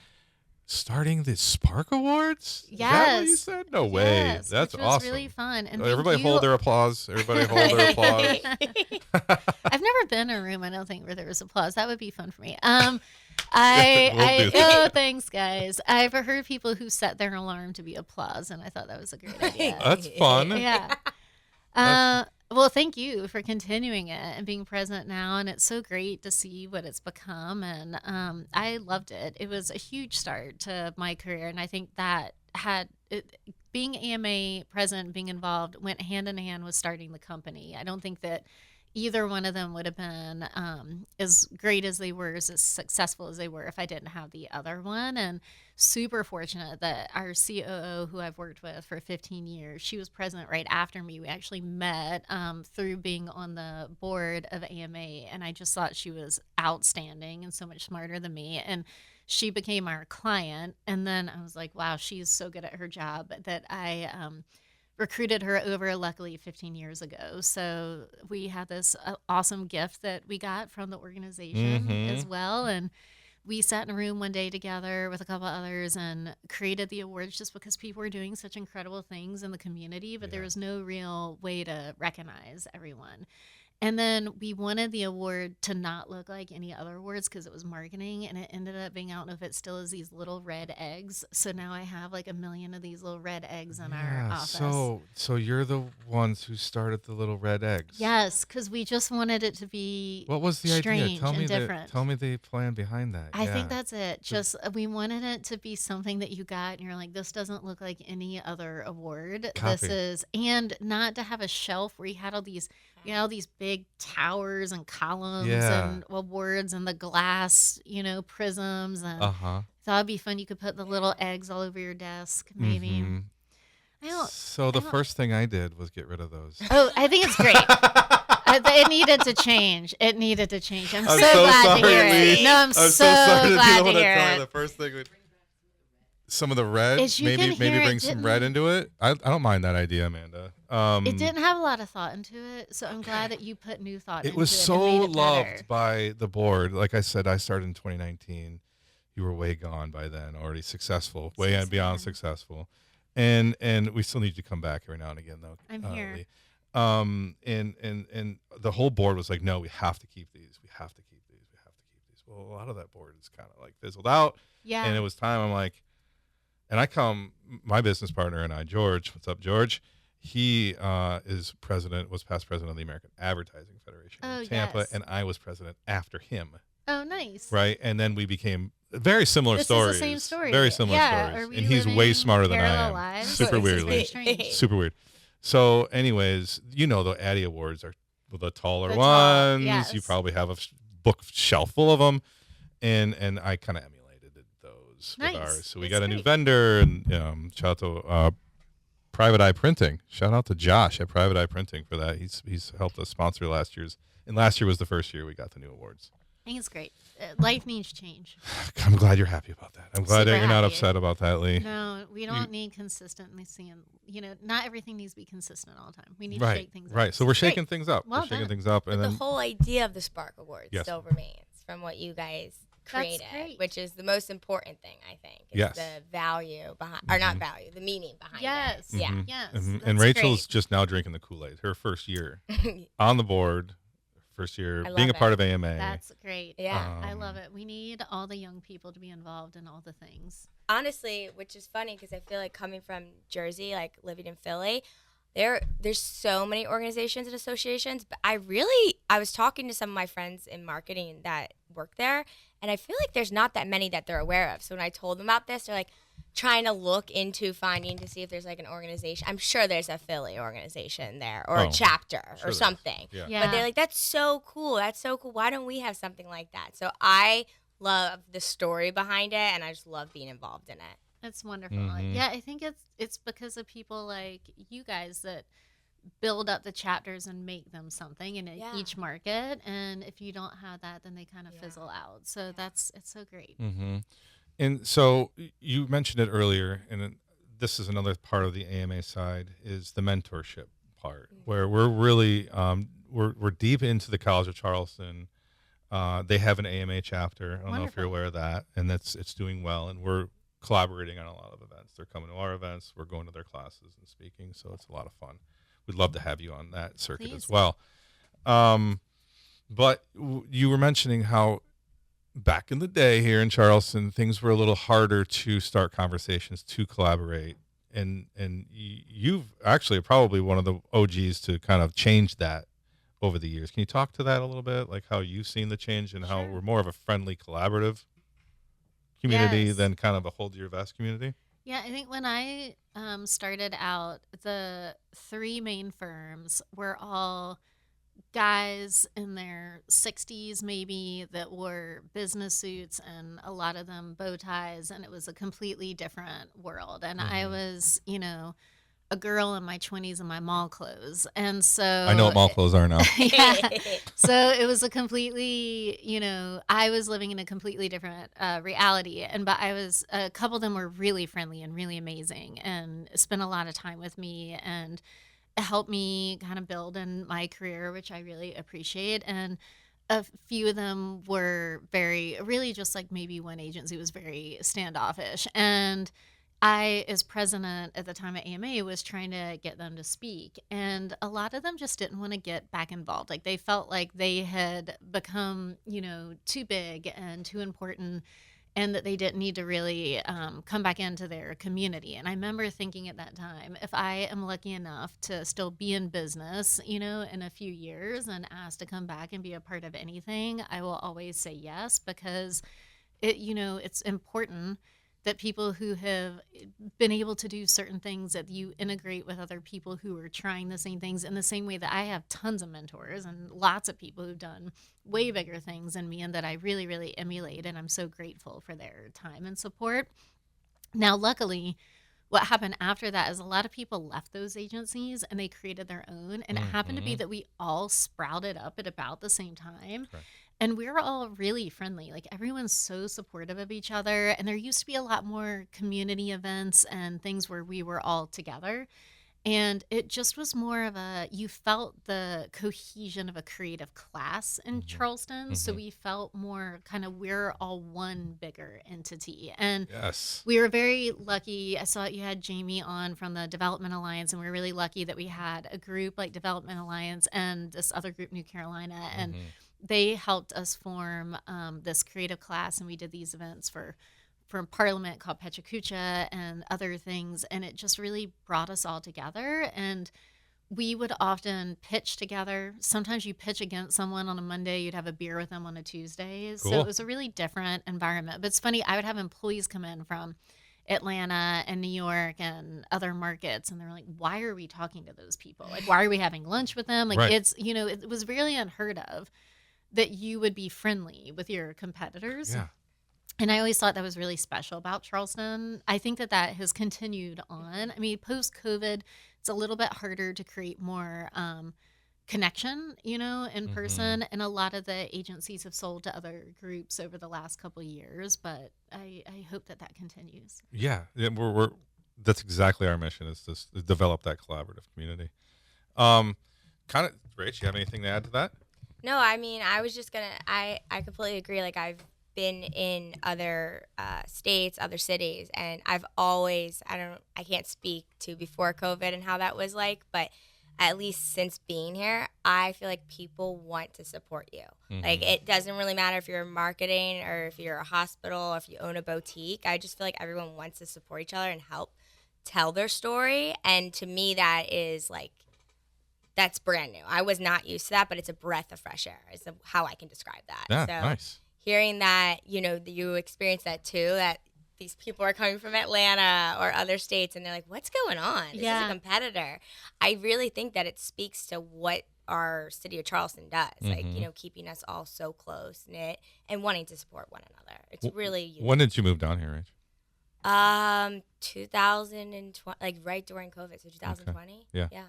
S2: the Spark Awards.
S4: Yes.
S2: Is that what you said? No way.
S4: Yes,
S2: That's
S4: which was
S2: awesome.
S4: Really fun. And
S2: everybody hold their applause. Everybody hold their applause.
S4: I've never been in a room, I don't think, where there was applause. That would be fun for me. Thanks, guys. I've heard people who set their alarm to be applause, and I thought that was a great idea.
S2: That's fun.
S4: Yeah. Well, thank you for continuing it and being present now. And it's so great to see what it's become. And I loved it. It was a huge start to my career. And I think that being AMA president, being involved, went hand in hand with starting the company. I don't think that either one of them would have been as great as they were, as successful as they were, if I didn't have the other one. And super fortunate that our COO, who I've worked with for 15 years, she was president right after me. We actually met through being on the board of AMA, and I just thought she was outstanding and so much smarter than me. And she became our client, and then I was like, wow, she's so good at her job that I recruited her over, luckily, 15 years ago. So we had this awesome gift that we got from the organization as well. And we sat in a room one day together with a couple others and created the awards just because people were doing such incredible things in the community, but there was no real way to recognize everyone. And then we wanted the award to not look like any other awards because it was marketing, and it ended up being, I don't know if it still is, these little red eggs. So now I have like 1 million of these little red eggs in our office.
S2: So you're the ones who started the little red eggs.
S4: Yes, because we just wanted it to be
S2: what was the
S4: strange
S2: idea?
S4: and different.
S2: Tell me the plan behind that.
S4: I think that's it. Just we wanted it to be something that you got and you're like, this doesn't look like any other award. And not to have a shelf where you had all these, these big towers and columns and awards and the glass, prisms. And thought it'd be fun. You could put the little eggs all over your desk, maybe.
S2: So the first thing I did was get rid of those.
S4: Oh, I think it's great. It needed to change. I'm so glad to hear it. No, I'm so glad to hear it.
S2: The first thing some of the red, maybe bring some red into it. I don't mind that idea, Amanda.
S4: It didn't have a lot of thought into it, so I'm glad that you put new thought into it.
S2: It was so loved by the board. Like I said, I started in 2019. You were way gone by then, already successful, way and beyond successful. And we still need you to come back every now and again, though.
S4: I'm here.
S2: Lee. And the whole board was like, no, we have to keep these. We have to keep these. We have to keep these. Well, a lot of that board is kind of like fizzled out.
S4: Yeah.
S2: And it was time. I'm like, my business partner and I, George, what's up, George? He was past president of the American Advertising Federation in Tampa, and I was president after him.
S4: Oh, nice.
S2: Right, and then we became very similar stories.
S4: Is the same story.
S2: Very similar stories. And he's way smarter than I am.
S4: Lives?
S2: Super weirdly. Super weird. So, anyways, the Addy Awards are the taller ones.
S4: Yes.
S2: You probably have a bookshelf full of them, and I kind of emulated those with ours. So we got a new vendor, and shout out to Private Eye Printing. Shout out to Josh at Private Eye Printing for that. He's helped us sponsor last year's, and last year was the first year we got the new awards.
S4: I think it's great. Life needs change.
S2: I'm glad you're happy about that. I'm glad that you're not
S4: happy.
S2: upset about that, Lee.
S4: No, we don't need consistency. And, not everything needs to be consistent all the time. We need to shake things up.
S2: Right. So we're shaking things up.
S4: Well
S2: we're shaking
S4: done.
S2: things up. And
S3: But
S2: then
S3: the whole idea of the Spark Awards
S2: Yes.
S3: still remains from what you guys created, which is the most important thing, I think. It's the value behind, or not value, the meaning behind it. Yeah.
S4: Yes.
S2: And Rachel's just now drinking the Kool-Aid. Her first year on the board. First year being a part of AMA.
S4: That's great.
S3: Yeah.
S4: I love it. We need all the young people to be involved in all the things.
S3: Honestly, which is funny because I feel like coming from Jersey, like living in Philly, there's so many organizations and associations, but I was talking to some of my friends in marketing that work there, and I feel like there's not that many that they're aware of. So when I told them about this, they're like trying to look into finding to see if there's like an organization. I'm sure there's a Philly organization there or a chapter or something.
S2: Yeah.
S3: But they're like, that's so cool. That's so cool. Why don't we have something like that? So I love the story behind it, and I just love being involved in it.
S4: That's wonderful. Yeah, I think it's because of people like you guys that build up the chapters and make them something in each market. And if you don't have that, then they kind of fizzle out. So it's so great.
S2: Mm-hmm. And so you mentioned it earlier, and this is another part of the AMA side, is the mentorship part, where we're really we're deep into the College of Charleston. They have an AMA chapter. I don't know if you're aware of that, and it's doing well, and we're collaborating on a lot of events. They're coming to our events. We're going to their classes and speaking, so it's a lot of fun. We'd love to have you on that circuit as well. But you were mentioning how back in the day here in Charleston, things were a little harder to start conversations, to collaborate. And you've actually probably one of the OGs to kind of change that over the years. Can you talk to that a little bit? Like how you've seen the change and how we're more of a friendly, collaborative community than kind of a hold your vest community?
S4: Yeah, I think when I started out, the three main firms were all guys in their 60s maybe that wore business suits, and a lot of them bow ties, and it was a completely different world. And I was, a girl in my 20s in my mall clothes. And so
S2: I know what mall clothes are now.
S4: So it was a completely, I was living in a completely different reality. But a couple of them were really friendly and really amazing and spent a lot of time with me and helped me kind of build in my career, which I really appreciate. And a few of them were really just like maybe one agency was very standoffish. And I, as president at the time at AMA, was trying to get them to speak. And a lot of them just didn't want to get back involved. Like they felt like they had become, too big and too important, and that they didn't need to really come back into their community. And I remember thinking at that time, if I am lucky enough to still be in business, in a few years and asked to come back and be a part of anything, I will always say yes, because it's important that people who have been able to do certain things, that you integrate with other people who are trying the same things, in the same way that I have tons of mentors and lots of people who've done way bigger things than me and that I really, really emulate. And I'm so grateful for their time and support. Now, luckily, what happened after that is a lot of people left those agencies and they created their own. And it happened to be that we all sprouted up at about the same time. Right. And we're all really friendly. Like everyone's so supportive of each other. And there used to be a lot more community events and things where we were all together. And it just was more of you felt the cohesion of a creative class in Charleston. So we felt more kind of, we're all one bigger entity. And we were very lucky. I saw you had Jamie on from the Development Alliance, and we were really lucky that we had a group like Development Alliance and this other group, New Carolina. And they helped us form this creative class, and we did these events for Parliament called Pechacucha and other things, and it just really brought us all together. And we would often pitch together. Sometimes you pitch against someone on a Monday, you'd have a beer with them on a Tuesday. Cool. So it was a really different environment. But it's funny, I would have employees come in from Atlanta and New York and other markets. And they're like, why are we talking to those people? Like, why are we having lunch with them? Like, it's, it was really unheard of that you would be friendly with your competitors.
S2: Yeah.
S4: And I always thought that was really special about Charleston. I think that has continued on. I mean, post-COVID, it's a little bit harder to create more connection, in person. And a lot of the agencies have sold to other groups over the last couple of years. But I hope that continues.
S2: Yeah, that's exactly our mission, is to develop that collaborative community. Kind of, Rach, you have anything to add to that?
S3: No, I mean, I was just I completely agree. Like, I've been in other states, other cities, and I've always, I can't speak to before COVID and how that was like, but at least since being here, I feel like people want to support you. Like, it doesn't really matter if you're marketing or if you're a hospital or if you own a boutique. I just feel like everyone wants to support each other and help tell their story. And to me, that is like, that's brand new. I was not used to that, but it's a breath of fresh air is how I can describe that.
S2: Yeah,
S3: so
S2: nice.
S3: Hearing that, you experience that too, that these people are coming from Atlanta or other states and they're like, what's going on? This is a competitor. I really think that it speaks to what our city of Charleston does, like, keeping us all so close knit and wanting to support one another. It's really unique.
S2: When did you move down here, Rach?
S3: 2020, like right during COVID, so 2020.
S2: Okay. Yeah.
S3: Yeah.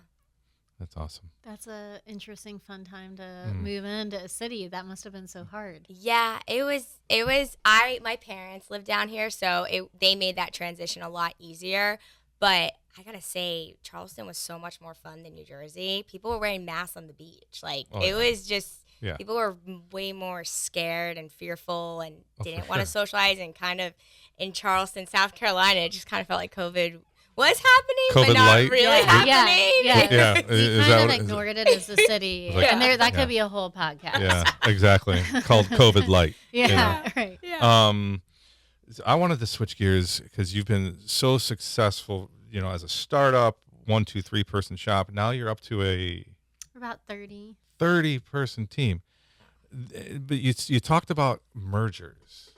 S2: That's awesome.
S4: That's a interesting, fun time to move into a city. That must have been so hard.
S3: Yeah, it was. My parents live down here, so they made that transition a lot easier. But I gotta say, Charleston was so much more fun than New Jersey. People were wearing masks on the beach. Like, was just, people were way more scared and fearful and didn't want to socialize. And kind of in Charleston, South Carolina, it just kind of felt like COVID was happening,
S2: COVID
S3: but not
S2: light.
S3: really happening.
S4: Yeah. We kind of ignored it as a city.
S2: Like,
S4: and that could be a whole podcast.
S2: Yeah, exactly. Called COVID light.
S4: Right.
S3: Yeah.
S2: I wanted to switch gears because you've been so successful, as a startup, 1, 2, 3 person shop. Now you're up to
S4: About 30
S2: person team. But you talked about mergers.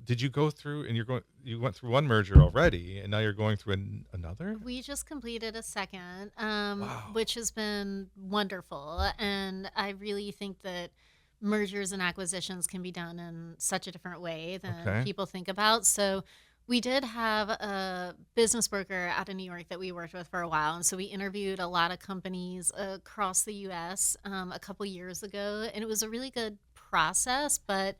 S2: Did you go through, and you went through one merger already, and now you're going through another?
S4: We just completed a second,
S2: Wow.
S4: which has been wonderful. And I really think that mergers and acquisitions can be done in such a different way than people think about. So we did have a business broker out of New York that we worked with for a while. And so we interviewed a lot of companies across the U.S. A couple years ago. And it was a really good process, but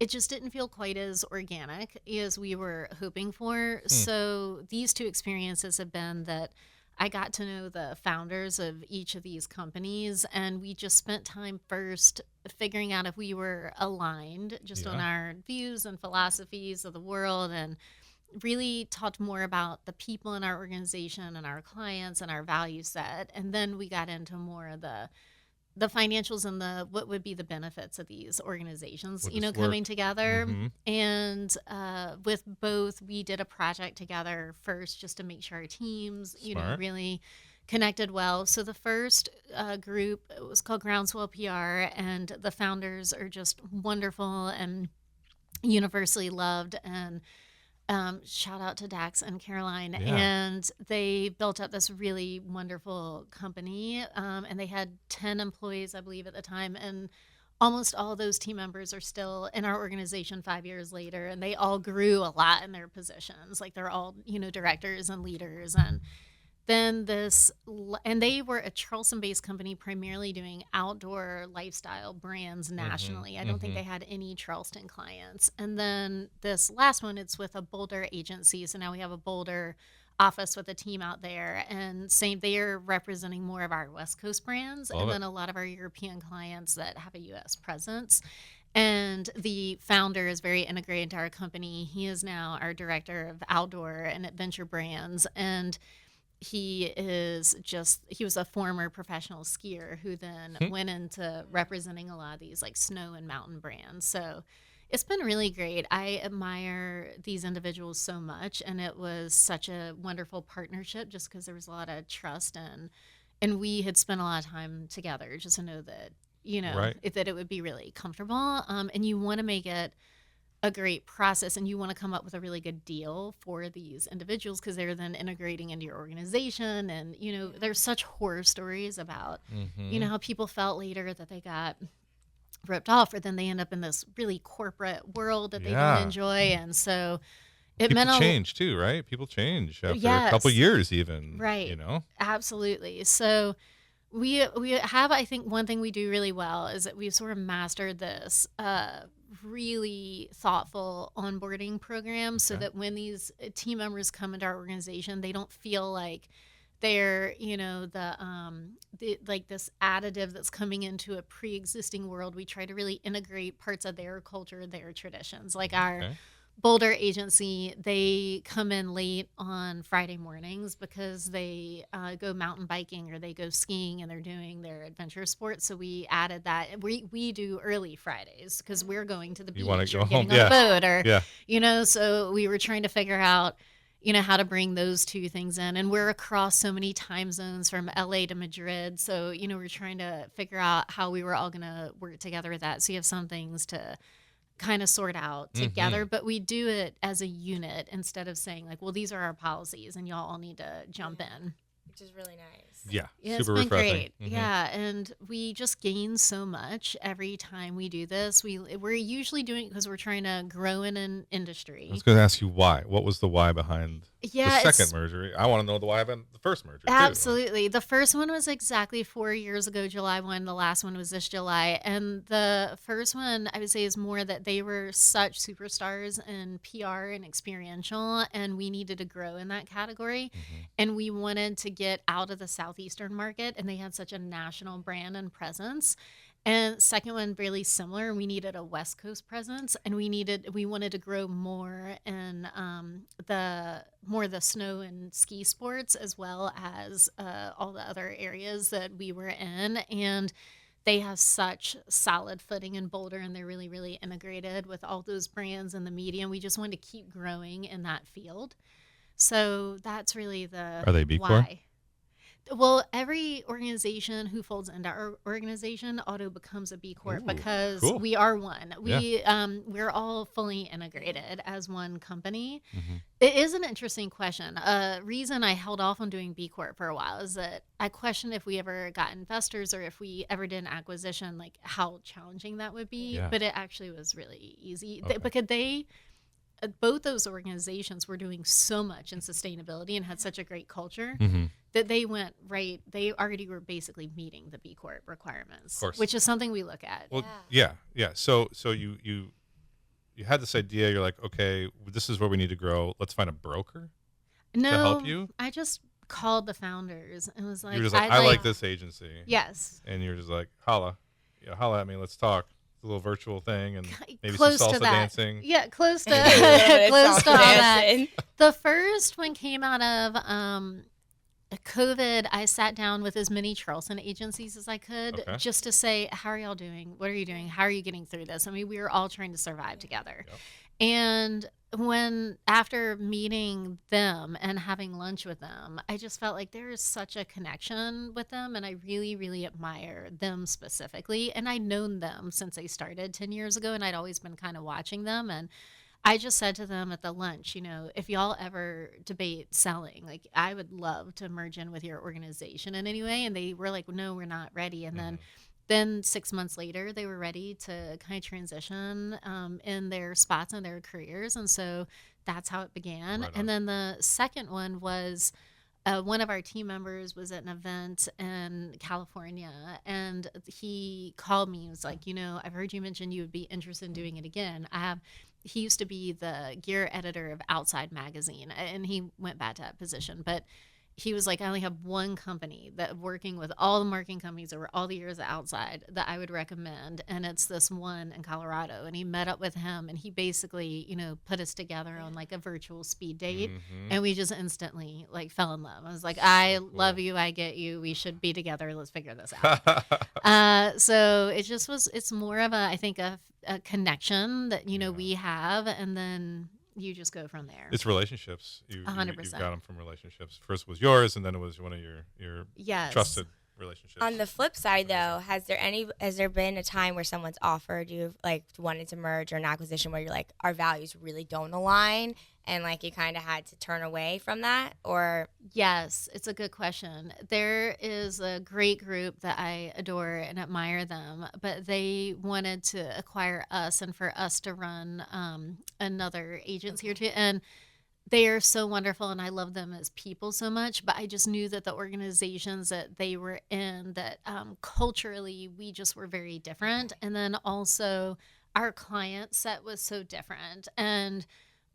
S4: it just didn't feel quite as organic as we were hoping for. So these two experiences have been that I got to know the founders of each of these companies, and we just spent time first figuring out if we were aligned just on our views and philosophies of the world, and really talked more about the people in our organization and our clients and our value set. And then we got into more of the financials and what would be the benefits of these organizations, coming together. And with both, we did a project together first just to make sure our teams, really connected well. So the first group was called Groundswell PR, and the founders are just wonderful and universally loved. And shout out to Dax and Caroline. And they built up this really wonderful company. And they had 10 employees, I believe, at the time. And almost all those team members are still in our organization 5 years later. And they all grew a lot in their positions. Like, they're all, directors and leaders. And then and they were a Charleston-based company primarily doing outdoor lifestyle brands nationally. I don't think they had any Charleston clients. And then this last one, it's with a Boulder agency. So now we have a Boulder office with a team out there. And they're representing more of our West Coast brands and then a lot of our European clients that have a U.S. presence. And the founder is very integrated into our company. He is now our director of outdoor and adventure brands. And he was a former professional skier who then went into representing a lot of these like snow and mountain brands. So it's been really great. I admire these individuals so much, and it was such a wonderful partnership just because there was a lot of trust, and we had spent a lot of time together just to know that, that it would be really comfortable. And you want to make it a great process and you want to come up with a really good deal for these individuals because they're then integrating into your organization. And, you know, there's such horror stories about, you know, how people felt later that they got ripped off, or then they end up in this really corporate world that they don't enjoy. And so it
S2: people
S4: meant
S2: change too, right? People change after a couple years even,
S4: right?
S2: You know?
S4: Absolutely. So we have, I think one thing we do really well is that we've sort of mastered this really thoughtful onboarding program so that when these team members come into our organization, they don't feel like they're, you know, the like this additive that's coming into a pre-existing world. We try to really integrate parts of their culture, their traditions. Like our Boulder agency, they come in late on Friday mornings because they go mountain biking or they go skiing and they're doing their adventure sports. So we added that. We do early Fridays because we're going to the beach or getting on a boat or, you know, so we were trying to figure out, you know, how to bring those two things in. And we're across so many time zones from LA to Madrid. So, you know, we're trying to figure out how we were all going to work together with that. So you have some things to kind of sort out together, but we do it as a unit instead of saying like, well, these are our policies and y'all all need to jump in.
S3: Which is really nice.
S2: Yeah,
S4: super
S2: it's been
S4: refreshing.
S2: Great.
S4: Yeah, and we just gain so much every time we do this. We're usually doing it because we're trying to grow in an industry.
S2: I was going to ask you why. What was the why behind the second merger? I want to know the why behind the first merger.
S4: Absolutely. The first one was exactly 4 years ago, July 1. The last one was this July. And the first one, I would say, is more that they were such superstars in PR and experiential, and we needed to grow in that category. And we wanted to get out of the Southeastern market, and they had such a national brand and presence. And second one, really similar. We needed a West Coast presence, and we wanted to grow more in the snow and ski sports, as well as all the other areas that we were in. And they have such solid footing in Boulder, and they're really, really integrated with all those brands and the media. And we just wanted to keep growing in that field. So that's really the
S2: Are they B Corp?
S4: Well, every organization who folds into our organization auto becomes a B Corp because we are one. We're all fully integrated as one company. It is an interesting question. Reason I held off on doing B Corp for a while is that I questioned if we ever got investors or if we ever did an acquisition, like how challenging that would be. But it actually was really easy because both those organizations were doing so much in sustainability and had such a great culture that they went right. They already were basically meeting the B Corp requirements, which is something we look at.
S2: Well, yeah. So you had this idea. You're like, okay, this is where we need to grow. Let's find a broker to help you.
S4: I just called the founders and was like,
S2: you're just like, I like this agency.
S4: Yes.
S2: And you're just like, holla at me. Let's talk. A little virtual thing and maybe
S4: close
S2: some salsa
S4: to that.
S2: Dancing.
S4: Yeah, close to close to all that. The first one came out of COVID. I sat down with as many Charleston agencies as I could just to say, how are y'all doing? What are you doing? How are you getting through this? I mean, we were all trying to survive together. And after meeting them and having lunch with them, I just felt like there is such a connection with them, and I really, really admire them specifically. And I'd known them since they started 10 years ago, and I'd always been kind of watching them. And I just said to them at the lunch, you know, if y'all ever debate selling, like I would love to merge in with your organization in any way. And they were like, no, we're not ready. And then 6 months later, they were ready to kind of transition in their spots in their careers. And so that's how it began. And then the second one was one of our team members was at an event in California, and he called me and was like, you know, I've heard you mention you would be interested in doing it again. He used to be the gear editor of Outside Magazine, and he went back to that position. But he was like, I only have one company that working with all the marketing companies over all the years outside that I would recommend. And it's this one in Colorado. And he met up with him, and he basically, you know, put us together on like a virtual speed date. And we just instantly like fell in love. I was like, I love you. I get you. We should be together. Let's figure this out. So it just it's more of I think a connection that, you know, we have. And then you just go from there.
S2: It's relationships.
S4: 100%.
S2: You got them from relationships. First was yours, and then it was one of your trusted relationships.
S3: On the flip side, though, has there been a time where someone's offered you, like, wanted to merge or an acquisition where you're like, our values really don't align, and like you kind of had to turn away from that? Or
S4: Yes, it's a good question. There is a great group that I adore and admire them, but they wanted to acquire us and for us to run another agency or two. And they are so wonderful, and I love them as people so much. But I just knew that the organizations that they were in, that culturally we just were very different, and then also our client set was so different, and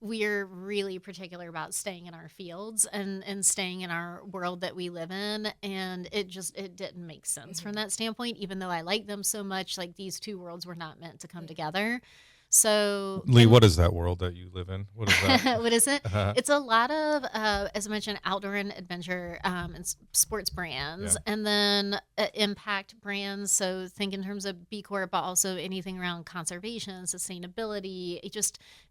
S4: we're really particular about staying in our fields and staying in our world that we live in, and it didn't make sense from that standpoint. Even though I like them so much, like these two worlds were not meant to come together. So,
S2: Lee, what is that world that you live in? What is that?
S4: what is it? It's a lot of, as I mentioned, outdoor and adventure and sports brands, and then impact brands. So think in terms of B Corp, but also anything around conservation, sustainability.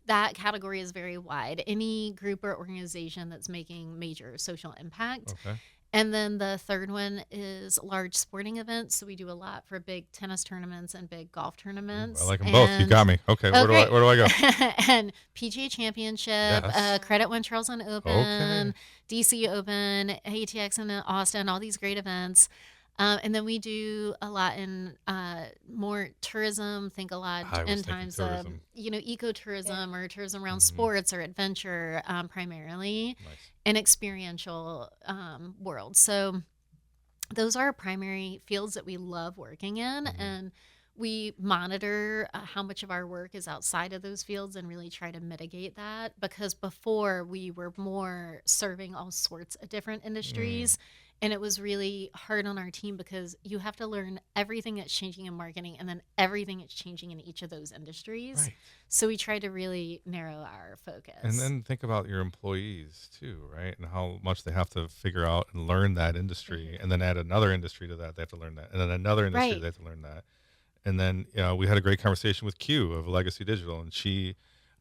S4: That category is very wide. Any group or organization that's making major social impact.
S2: Okay.
S4: And then the third one is large sporting events. So we do a lot for big tennis tournaments and big golf tournaments.
S2: I like them both. You got me. Okay, where do I go?
S4: And PGA Championship, Credit One Charleston Open, DC Open, ATX in Austin, all these great events. And then we do a lot in more tourism. Think a lot in times of ecotourism or tourism around sports or adventure, primarily, and experiential world. So those are our primary fields that we love working in, and we monitor how much of our work is outside of those fields and really try to mitigate that, because before we were more serving all sorts of different industries. And it was really hard on our team because you have to learn everything that's changing in marketing and then everything that's changing in each of those industries. Right. So we try to really narrow our focus.
S2: And then think about your employees too, right? And how much they have to figure out and learn that industry, and then add another industry to that. They have to learn that. And then another industry, they have to learn that. And then, we had a great conversation with Q of Legacy Digital, and I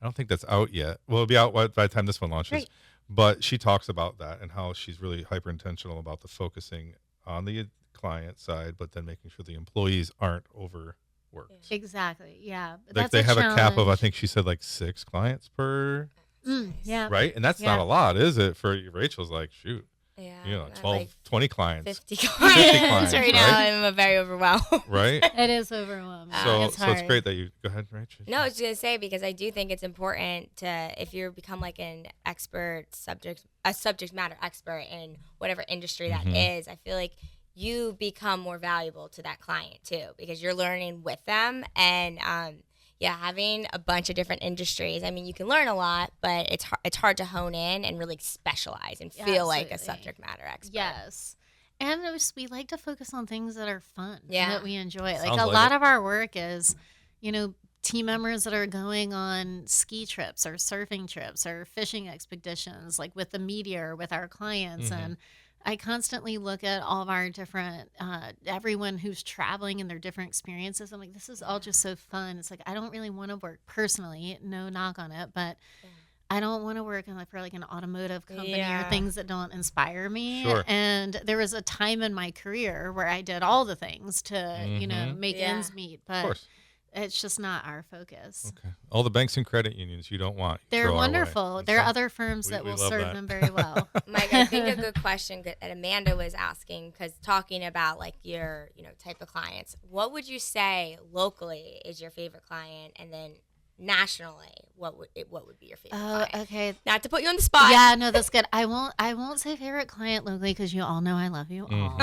S2: don't think that's out yet. Well, it'll be out by the time this one launches. Right. But she talks about that and how she's really hyper intentional about the focusing on the client side, but then making sure the employees aren't overworked.
S4: Exactly. Yeah.
S2: Like they have a cap of, I think she said, like 6 clients per.
S4: Yeah.
S2: Right. And that's not a lot, is it? For Rachel's like, shoot.
S3: Yeah.
S2: 12, like 20 clients.
S3: 50 clients right now. I'm very overwhelmed.
S2: Right?
S4: It is overwhelming.
S2: So it's great that you go ahead, Rachel.
S3: No, I was going to say, because I do think it's important to, if you become like an expert a subject matter expert in whatever industry that is, I feel like you become more valuable to that client too, because you're learning with them. And having a bunch of different industries. I mean, you can learn a lot, but it's hard to hone in and really specialize and feel like a subject matter expert.
S4: Yes. And we like to focus on things that are fun and that we enjoy.
S2: Sounds
S4: like a lot of our work is, team members that are going on ski trips or surfing trips or fishing expeditions, like with the media or with our clients. And I constantly look at all of our different, everyone who's traveling and their different experiences. I'm like, this is all just so fun. It's like, I don't really want to work personally, no knock on it, but I don't want to work for like an automotive company or things that don't inspire me.
S2: Sure.
S4: And there was a time in my career where I did all the things to, make ends meet, but it's just not our focus.
S2: Okay. All the banks and credit unions you don't want.
S4: They're wonderful. There are other firms that will serve them very well.
S3: Mike, I think a good question that Amanda was asking, because talking about like your, type of clients, what would you say locally is your favorite client, and then nationally, what would be your favorite client?
S4: Okay.
S3: Not to put you on the spot.
S4: Yeah, no, that's good. I won't say favorite client locally, because you all know I love you all.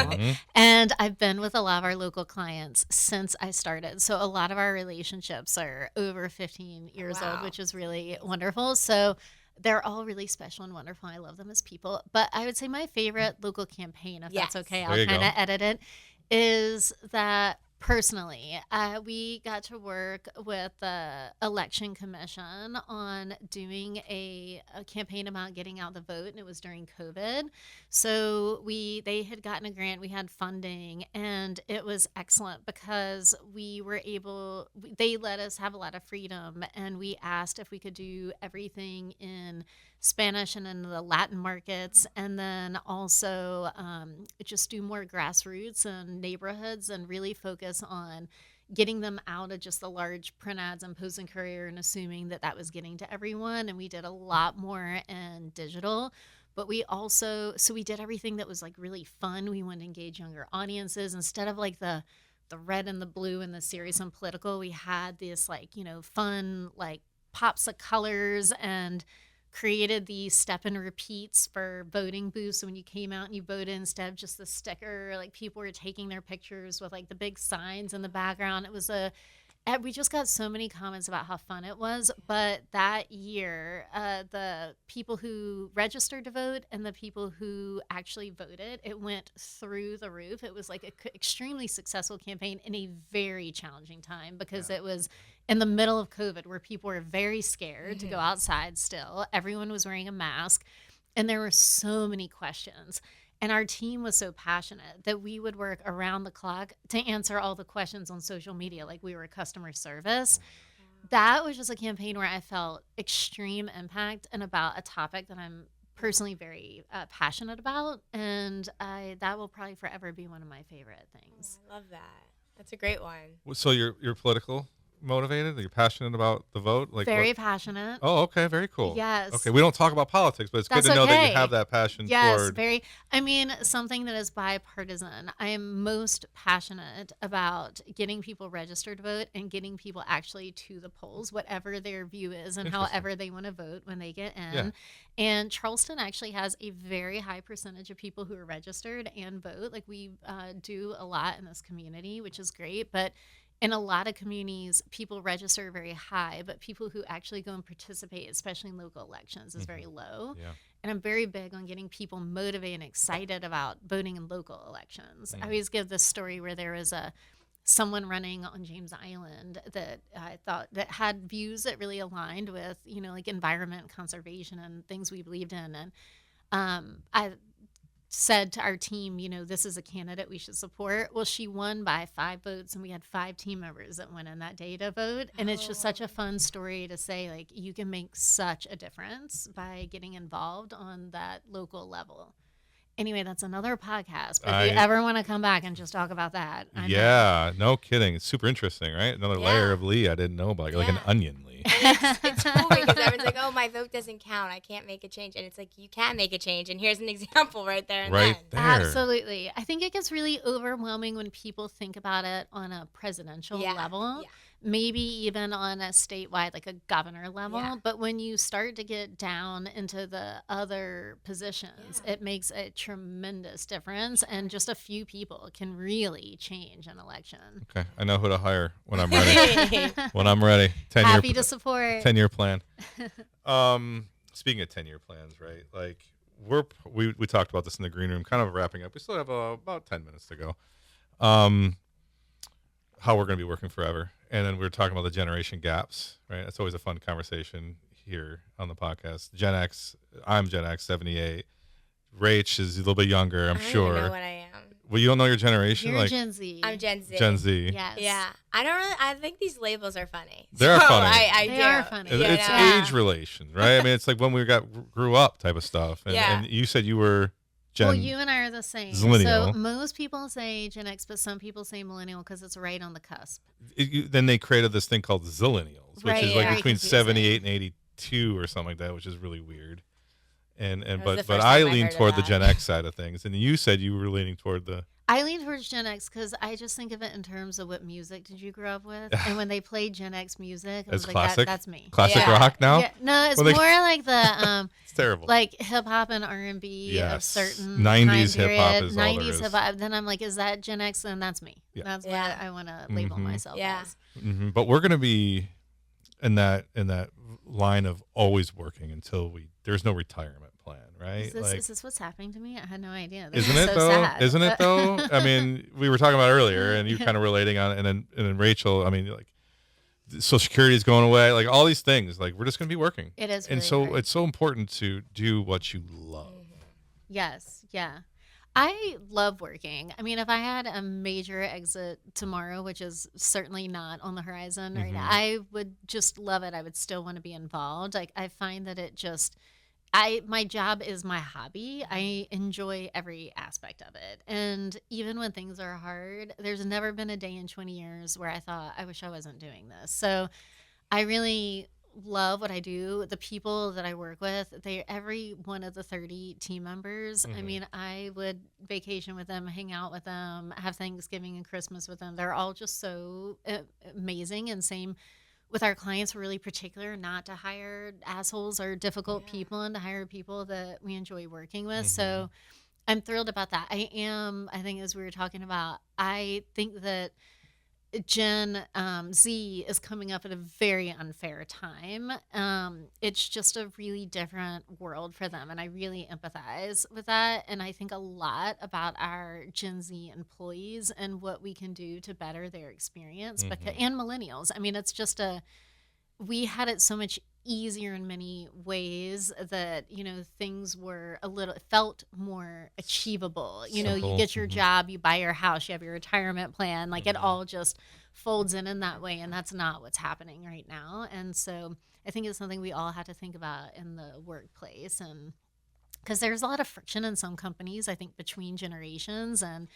S4: And I've been with a lot of our local clients since I started. So a lot of our relationships are over 15 years old, which is really wonderful. So they're all really special and wonderful. I love them as people. But I would say my favorite local campaign, if that's okay, I'll kind of edit it, is that personally, we got to work with the Election Commission on doing a campaign about getting out the vote, and it was during COVID. So they had gotten a grant, we had funding, and it was excellent because they let us have a lot of freedom, and we asked if we could do everything in Spanish and into the Latin markets, and then also just do more grassroots and neighborhoods and really focus on getting them out of just the large print ads and Post and Courier and assuming that that was getting to everyone. And we did a lot more in digital. But we also, so we did everything that was like really fun. We wanted to engage younger audiences instead of like the red and the blue and the serious and political. We had this like, you know, fun like pops of colors and created these step and repeats for voting booths. So when you came out and you voted, instead of just the sticker, like people were taking their pictures with like the big signs in the background. It was we just got so many comments about how fun it was. But that year, the people who registered to vote and the people who actually voted, it went through the roof. It was like an extremely successful campaign in a very challenging time because it was in the middle of COVID where people were very scared to go outside still. Everyone was wearing a mask and there were so many questions. And our team was so passionate that we would work around the clock to answer all the questions on social media like we were customer service. That was just a campaign where I felt extreme impact and about a topic that I'm personally very passionate about. And that will probably forever be one of my favorite things.
S3: I love that. That's a great one.
S2: So you're political motivated? Are you passionate about the vote? Like
S4: very passionate.
S2: Oh, okay, very cool.
S4: Yes.
S2: Okay, we don't talk about politics, but it's good to know that you have that passion.
S4: Yes, very. I mean, something that is bipartisan. I am most passionate about getting people registered to vote and getting people actually to the polls, whatever their view is and however they want to vote when they get in. Yeah. And Charleston actually has a very high percentage of people who are registered and vote. Like we do a lot in this community, which is great, but in a lot of communities, people register very high, but people who actually go and participate, especially in local elections, is very low. Yeah. And I'm very big on getting people motivated and excited about voting in local elections. I always give this story where there was someone running on James Island that I thought that had views that really aligned with, you know, like environment conservation and things we believed in. And I said to our team, you know, this is a candidate we should support. Well, she won by 5 votes and we had 5 team members that went in that day to vote. And it's just such a fun story to say, like, you can make such a difference by getting involved on that local level. Anyway, that's another podcast. But if you ever want to come back and just talk about that.
S2: No kidding. It's super interesting, right? Another layer of Lee I didn't know about, like an onion Lee.
S3: It's cool because everyone's like, oh, my vote doesn't count. I can't make a change. And it's like, you can make a change. And here's an example right there.
S2: Right there.
S4: Absolutely. I think it gets really overwhelming when people think about it on a presidential level. Yeah. Maybe even on a statewide, like a governor level. Yeah. But when you start to get down into the other positions, it makes a tremendous difference. And just a few people can really change an election.
S2: Okay. I know who to hire when I'm ready. When I'm ready.
S4: Happy to support.
S2: 10-year plan. Speaking of 10-year plans, right? Like we talked about this in the green room, kind of wrapping up. We still have about 10 minutes to go. How we're going to be working forever. And then we were talking about the generation gaps, right? That's always a fun conversation here on the podcast. Gen X, I'm Gen X, 78. Rach is a little bit younger, I'm sure.
S3: I don't know what I am.
S2: Well, you don't know your generation?
S4: You're Gen Z.
S3: I'm Gen Z.
S2: Gen Z.
S4: Yes.
S3: Yeah. I think these labels are funny.
S2: They're funny.
S4: They are funny.
S2: It's age relation, right? I mean, it's like when we grew up type of stuff. And you said you were Well,
S4: you and I are the same.
S2: Zillennial.
S4: So most people say Gen X, but some people say millennial because it's right on the cusp.
S2: Then they created this thing called Zillennials, which is like between 78 and 82 or something like that, which is really weird. But I lean toward the Gen X side of things, and you said you were leaning toward the.
S4: I lean towards Gen X because I just think of it in terms of what music did you grow up with, and when they played Gen X music, I was
S2: classic.
S4: Like, that's me.
S2: Classic rock now.
S4: Yeah. No, it's more like the
S2: it's terrible.
S4: Like hip hop and R&B of certain
S2: 90s hip hop is
S4: 90s hip hop. Then I'm like, is that Gen X? Then that's me. Yeah. That's what I want to label myself as.
S2: Mm-hmm. But we're gonna be in that line of always working until there's no retirement plan, right?
S4: Is this what's happening to me? I had no idea.
S2: Isn't it though? Sad. Isn't it though? I mean, we were talking about earlier, and you kind of relating on it, and then Rachel. I mean, like Social Security is going away, like all these things. Like we're just going to be working.
S4: It is,
S2: and so hard. It's so important to do what you love.
S4: Yes, yeah. I love working. I mean, if I had a major exit tomorrow, which is certainly not on the horizon right now, I would just love it. I would still want to be involved. Like I find that my job is my hobby. I enjoy every aspect of it. And even when things are hard, there's never been a day in 20 years where I thought, I wish I wasn't doing this. So I really love what I do. The people that I work with, every one of the 30 team members, I mean, I would vacation with them, hang out with them, have Thanksgiving and Christmas with them. They're all just so amazing. And same with our clients, we're really particular not to hire assholes or difficult people, and to hire people that we enjoy working with. So I'm thrilled about that. I think as we were talking about, I think that Gen Z is coming up at a very unfair time. It's just a really different world for them, and I really empathize with that. And I think a lot about our Gen Z employees and what we can do to better their experience. And millennials. I mean, it's just we had it so much easier in many ways that, things were felt more achievable. You get your job, you buy your house, you have your retirement plan, like it all just folds in that way. And that's not what's happening right now. And so I think it's something we all have to think about in the workplace. And because there's a lot of friction in some companies, I think, between generations, and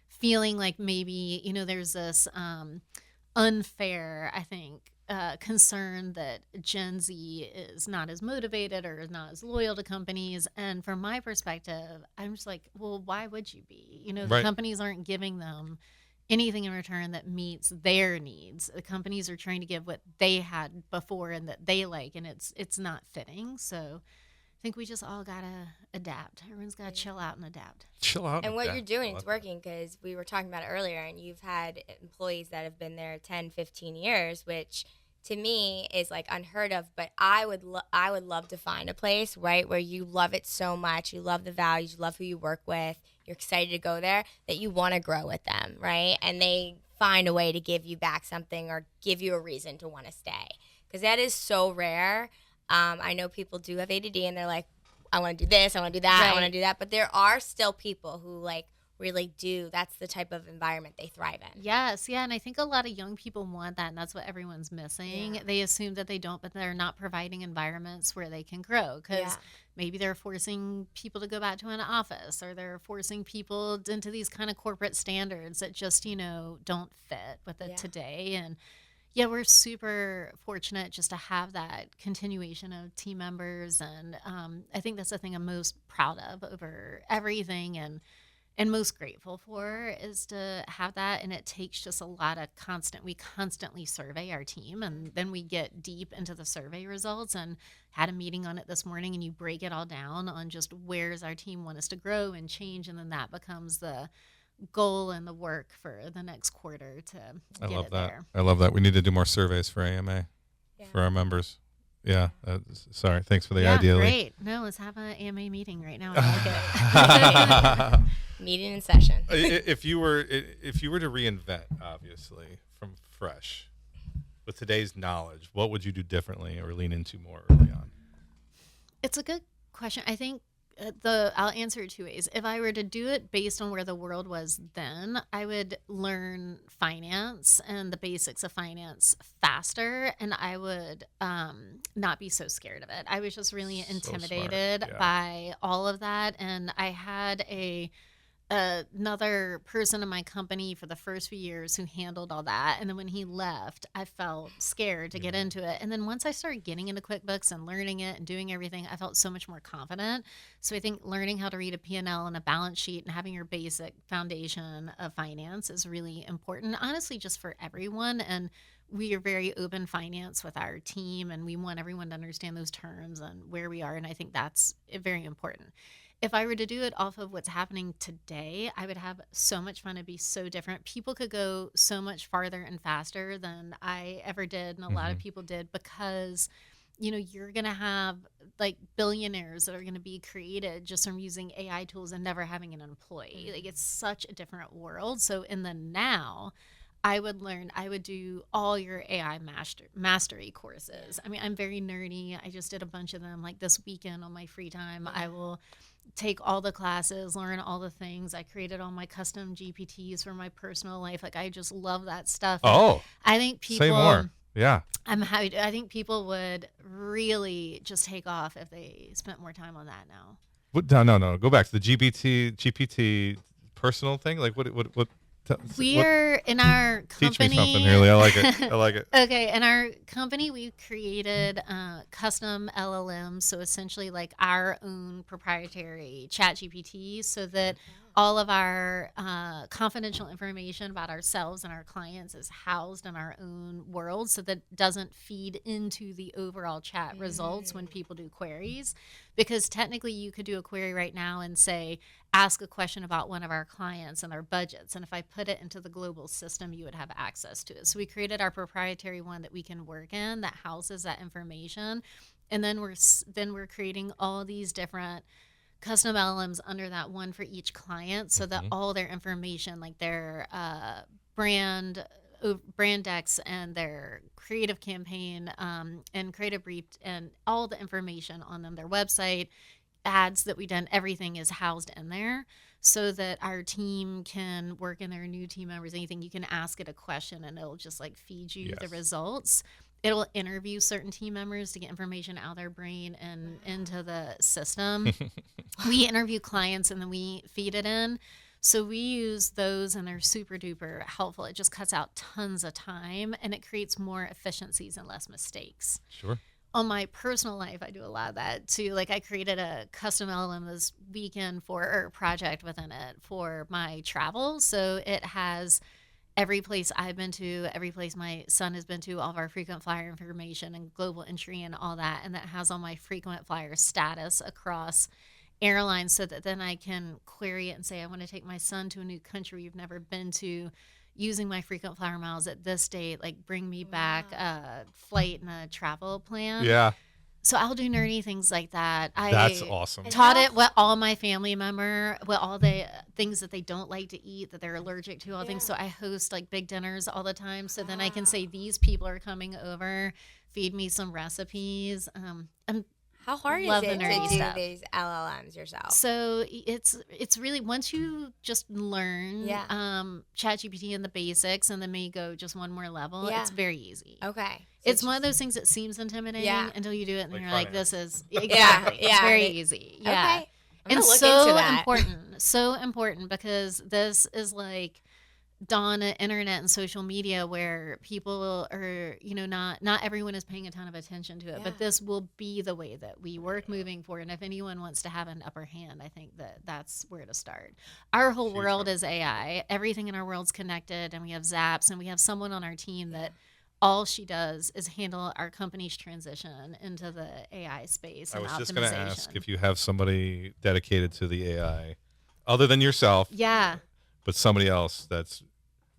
S4: feeling like maybe, there's this unfair, I think, concern that Gen Z is not as motivated or is not as loyal to companies. And from my perspective, I'm just like, well, why would you be? The companies aren't giving them anything in return that meets their needs. The companies are trying to give what they had before and that they like, and it's not fitting. So I think we just all gotta adapt. Everyone's gotta chill out and adapt.
S2: Chill out.
S3: And what you're doing is working, because we were talking about it earlier, and you've had employees that have been there 10, 15 years, which to me is like unheard of. But I would love to find a place, right, where you love it so much, you love the values, you love who you work with, you're excited to go there, that you want to grow with them, right? And they find a way to give you back something or give you a reason to want to stay, because that is so rare. I know people do have ADD, and they're like, I want to do this, I want to do that, I want to do that. But there are still people who like really do. That's the type of environment they thrive in.
S4: Yes, yeah, and I think a lot of young people want that, and that's what everyone's missing. Yeah. They assume that they don't, but they're not providing environments where they can grow, because maybe they're forcing people to go back to an office, or they're forcing people into these kind of corporate standards that just, don't fit with it today. And yeah, we're super fortunate just to have that continuation of team members, and I think that's the thing I'm most proud of over everything, and most grateful for, is to have that. And it takes just a lot of we constantly survey our team, and then we get deep into the survey results, and had a meeting on it this morning, and you break it all down on just where's our team want us to grow and change, and then that becomes the goal and the work for the next quarter to get it there.
S2: I love that. We need to do more surveys for AMA for our members. Yeah. Sorry. Thanks for the idea.
S4: Great. No, let's have an AMA meeting right now. I like it.
S3: Meeting in session.
S2: If you were to reinvent, obviously, from fresh, with today's knowledge, what would you do differently or lean into more early on?
S4: It's a good question. I think I'll answer it two ways. If I were to do it based on where the world was then, I would learn finance and the basics of finance faster, and I would not be so scared of it. I was just really intimidated by all of that, and I had another person in my company for the first few years who handled all that. And then when he left, I felt scared to get into it. And then once I started getting into QuickBooks and learning it and doing everything, I felt so much more confident. So I think learning how to read a P&L and a balance sheet and having your basic foundation of finance is really important, honestly, just for everyone. And we are very open finance with our team, and we want everyone to understand those terms and where we are. And I think that's very important. If I were to do it off of what's happening today, I would have so much fun. It'd be so different. People could go so much farther and faster than I ever did, and a lot of people did, because, you're going to have like billionaires that are going to be created just from using AI tools and never having an employee. Like, it's such a different world. So in the now, I would do all your AI mastery courses. I mean, I'm very nerdy. I just did a bunch of them like this weekend on my free time. I will take all the classes, learn all the things. I created all my custom GPTs for my personal life. Like, I just love that stuff.
S2: Oh,
S4: I think people,
S2: say more. Yeah.
S4: I'm happy. I think people would really just take off if they spent more time on that now.
S2: No. Go back to the GPT personal thing. Like what?
S4: We're in our company.
S2: Teach me something, Haley. I like it. I like it.
S4: Okay, in our company, we've created custom LLMs, so essentially like our own proprietary ChatGPT, so that all of our confidential information about ourselves and our clients is housed in our own world, so that it doesn't feed into the overall chat results when people do queries. Because technically, you could do a query right now and say, ask a question about one of our clients and their budgets. And if I put it into the global system, you would have access to it. So we created our proprietary one that we can work in that houses that information. And then we're creating all these different custom LLMs under that one for each client, so that all their information, like their brand decks and their creative campaign and creative brief and all the information on them, their website, ads that we've done, everything is housed in there, so that our team can work in their new team members. Anything, you can ask it a question and it'll just like feed you the results. It'll interview certain team members to get information out of their brain and into the system. We interview clients and then we feed it in. So we use those and they're super duper helpful. It just cuts out tons of time and it creates more efficiencies and less mistakes.
S2: Sure.
S4: On my personal life, I do a lot of that too. Like I created a custom LLM this weekend or project within it for my travel. So it has every place I've been to, every place my son has been to, all of our frequent flyer information and global entry and all that. And that has all my frequent flyer status across airlines, so that then I can query it and say, I want to take my son to a new country you've never been to, using my frequent flyer miles at this date, like bring me back a flight and a travel plan.
S2: Yeah.
S4: So I'll do nerdy things like that.
S2: That's awesome.
S4: Taught it what all my family what all the things that they don't like to eat, that they're allergic to, all things. So I host like big dinners all the time. So then I can say, these people are coming over, feed me some recipes.
S3: How hard is it to do these LLMs yourself?
S4: So it's really, once you just learn ChatGPT and the basics, and then maybe go just one more level, it's very easy.
S3: Okay. So
S4: it's one of those things that seems intimidating until you do it, and then you're like, this is
S3: it's
S4: very easy. Yeah.
S3: Okay. I'm
S4: And
S3: look
S4: so
S3: into that.
S4: so important, because this is like dawn of internet and social media, where people are, not everyone is paying a ton of attention to it, but this will be the way that we work moving forward. And if anyone wants to have an upper hand, I think that's where to start. Our whole world is AI. Everything in our world's connected, and we have Zaps, and we have someone on our team that all she does is handle our company's transition into the AI space and optimization. I was just going to ask
S2: if you have somebody dedicated to the AI other than yourself.
S4: Yeah.
S2: But somebody else that's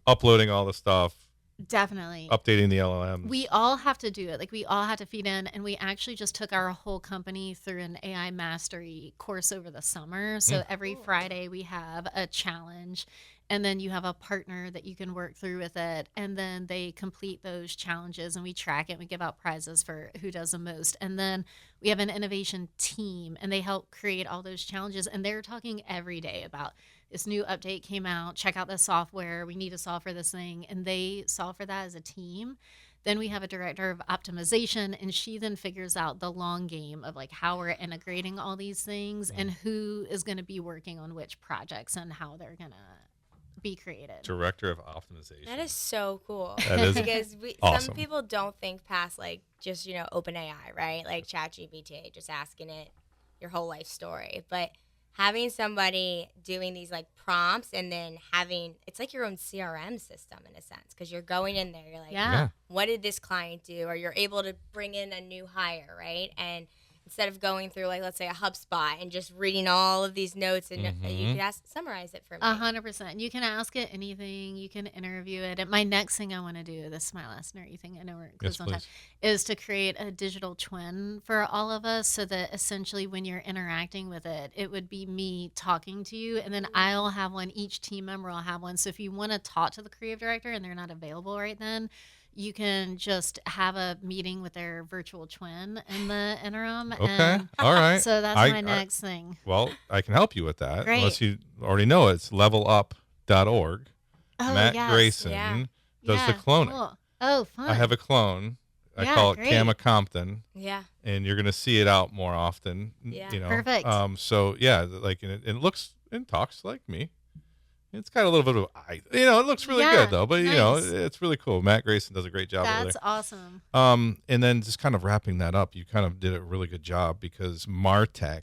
S2: uploading all the stuff.
S4: Definitely.
S2: Updating the LLMs.
S4: We all have to do it. Like, we all have to feed in. And we actually just took our whole company through an AI mastery course over the summer. So every Friday we have a challenge. And then you have a partner that you can work through with it. And then they complete those challenges, and we track it. And we give out prizes for who does the most. And then we have an innovation team, and they help create all those challenges. And they're talking every day about, this new update came out, check out this software, we need to solve for this thing. And they solve for that as a team. Then we have a director of optimization, and she then figures out the long game of like how we're integrating all these things and who is going to be working on which projects and how they're going to be created.
S2: Director of optimization.
S3: That is so cool.
S2: That is
S3: because
S2: awesome.
S3: Some people don't think past like just, OpenAI, right? Like ChatGPT, just asking it your whole life story. But having somebody doing these like prompts, and then it's like your own CRM system in a sense, because you're going in there, you're like, what did this client do? Or you're able to bring in a new hire, right? And instead of going through, like, let's say a HubSpot and just reading all of these notes, and you could summarize it for me.
S4: 100%. You can ask it anything. You can interview it. And my next thing I want to do, this is my last nerdy thing, I know we're close on time, is to create a digital twin for all of us, so that essentially when you're interacting with it, it would be me talking to you, and then I'll have one. Each team member will have one. So if you want to talk to the creative director and they're not available right then, you can just have a meeting with their virtual twin in the interim.
S2: Okay. All right.
S4: So that's my next thing.
S2: Well, I can help you with that.
S4: Great.
S2: Unless you already know it. It's levelup.org.
S4: Oh,
S2: Matt
S4: yes.
S2: Grayson does the cloning.
S4: Cool. Oh, fun.
S2: I have a clone. I call it Kama Compton.
S3: Yeah.
S2: And you're going to see it out more often.
S3: Yeah.
S4: Perfect.
S2: So yeah, like it looks and talks like me. It's got a little bit of it looks really good though, but it's really cool. Matt Grayson does a great job over there.
S4: That's awesome.
S2: And then just kind of wrapping that up, you kind of did a really good job because MarTech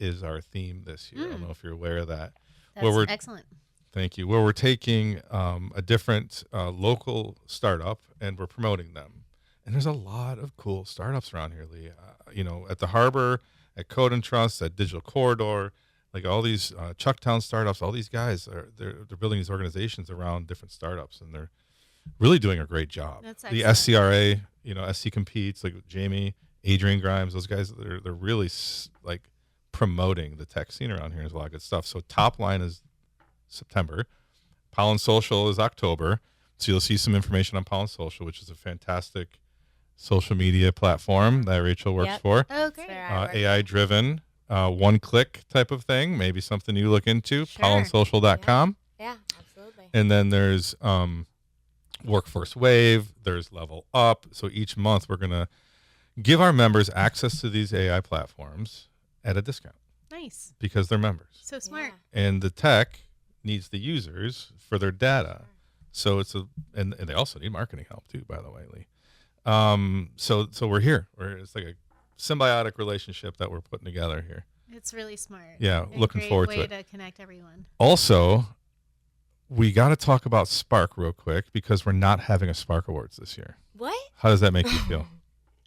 S2: is our theme this year. I don't know if you're aware of that.
S4: That's excellent.
S2: Thank you. Where we're taking a different local startup and we're promoting them. And there's a lot of cool startups around here, Lee. At the Harbor, at Code and Trust, at Digital Corridor, like all these Chucktown startups, all these guys they're building these organizations around different startups, and they're really doing a great job.
S4: That's
S2: the
S4: excellent.
S2: SCRA, SC Competes, like Jamie, Adrian Grimes, those guys, they're really like promoting the tech scene around here. There's a lot of good stuff. So Top Line is September, Pollen Social is October. So you'll see some information on Pollen Social, which is a fantastic social media platform that Rachel works for.
S4: Oh, great.
S2: AI driven. One-click type of thing, maybe something you look into,
S3: Sure.
S2: pollensocial.com.
S3: Yeah, absolutely.
S2: And then there's Workforce Wave, there's Level Up. So each month we're going to give our members access to these AI platforms at a discount.
S4: Nice.
S2: Because they're members.
S4: So smart.
S2: And the tech needs the users for their data. So and they also need marketing help too, by the way, Lee. So we're here. It's like a symbiotic relationship that we're putting together here.
S4: It's really smart.
S2: Yeah, looking forward to it.
S4: Way to connect everyone.
S2: Also, we got to talk about Spark real quick because we're not having a Spark Awards this year.
S3: What?
S2: How does that make you feel?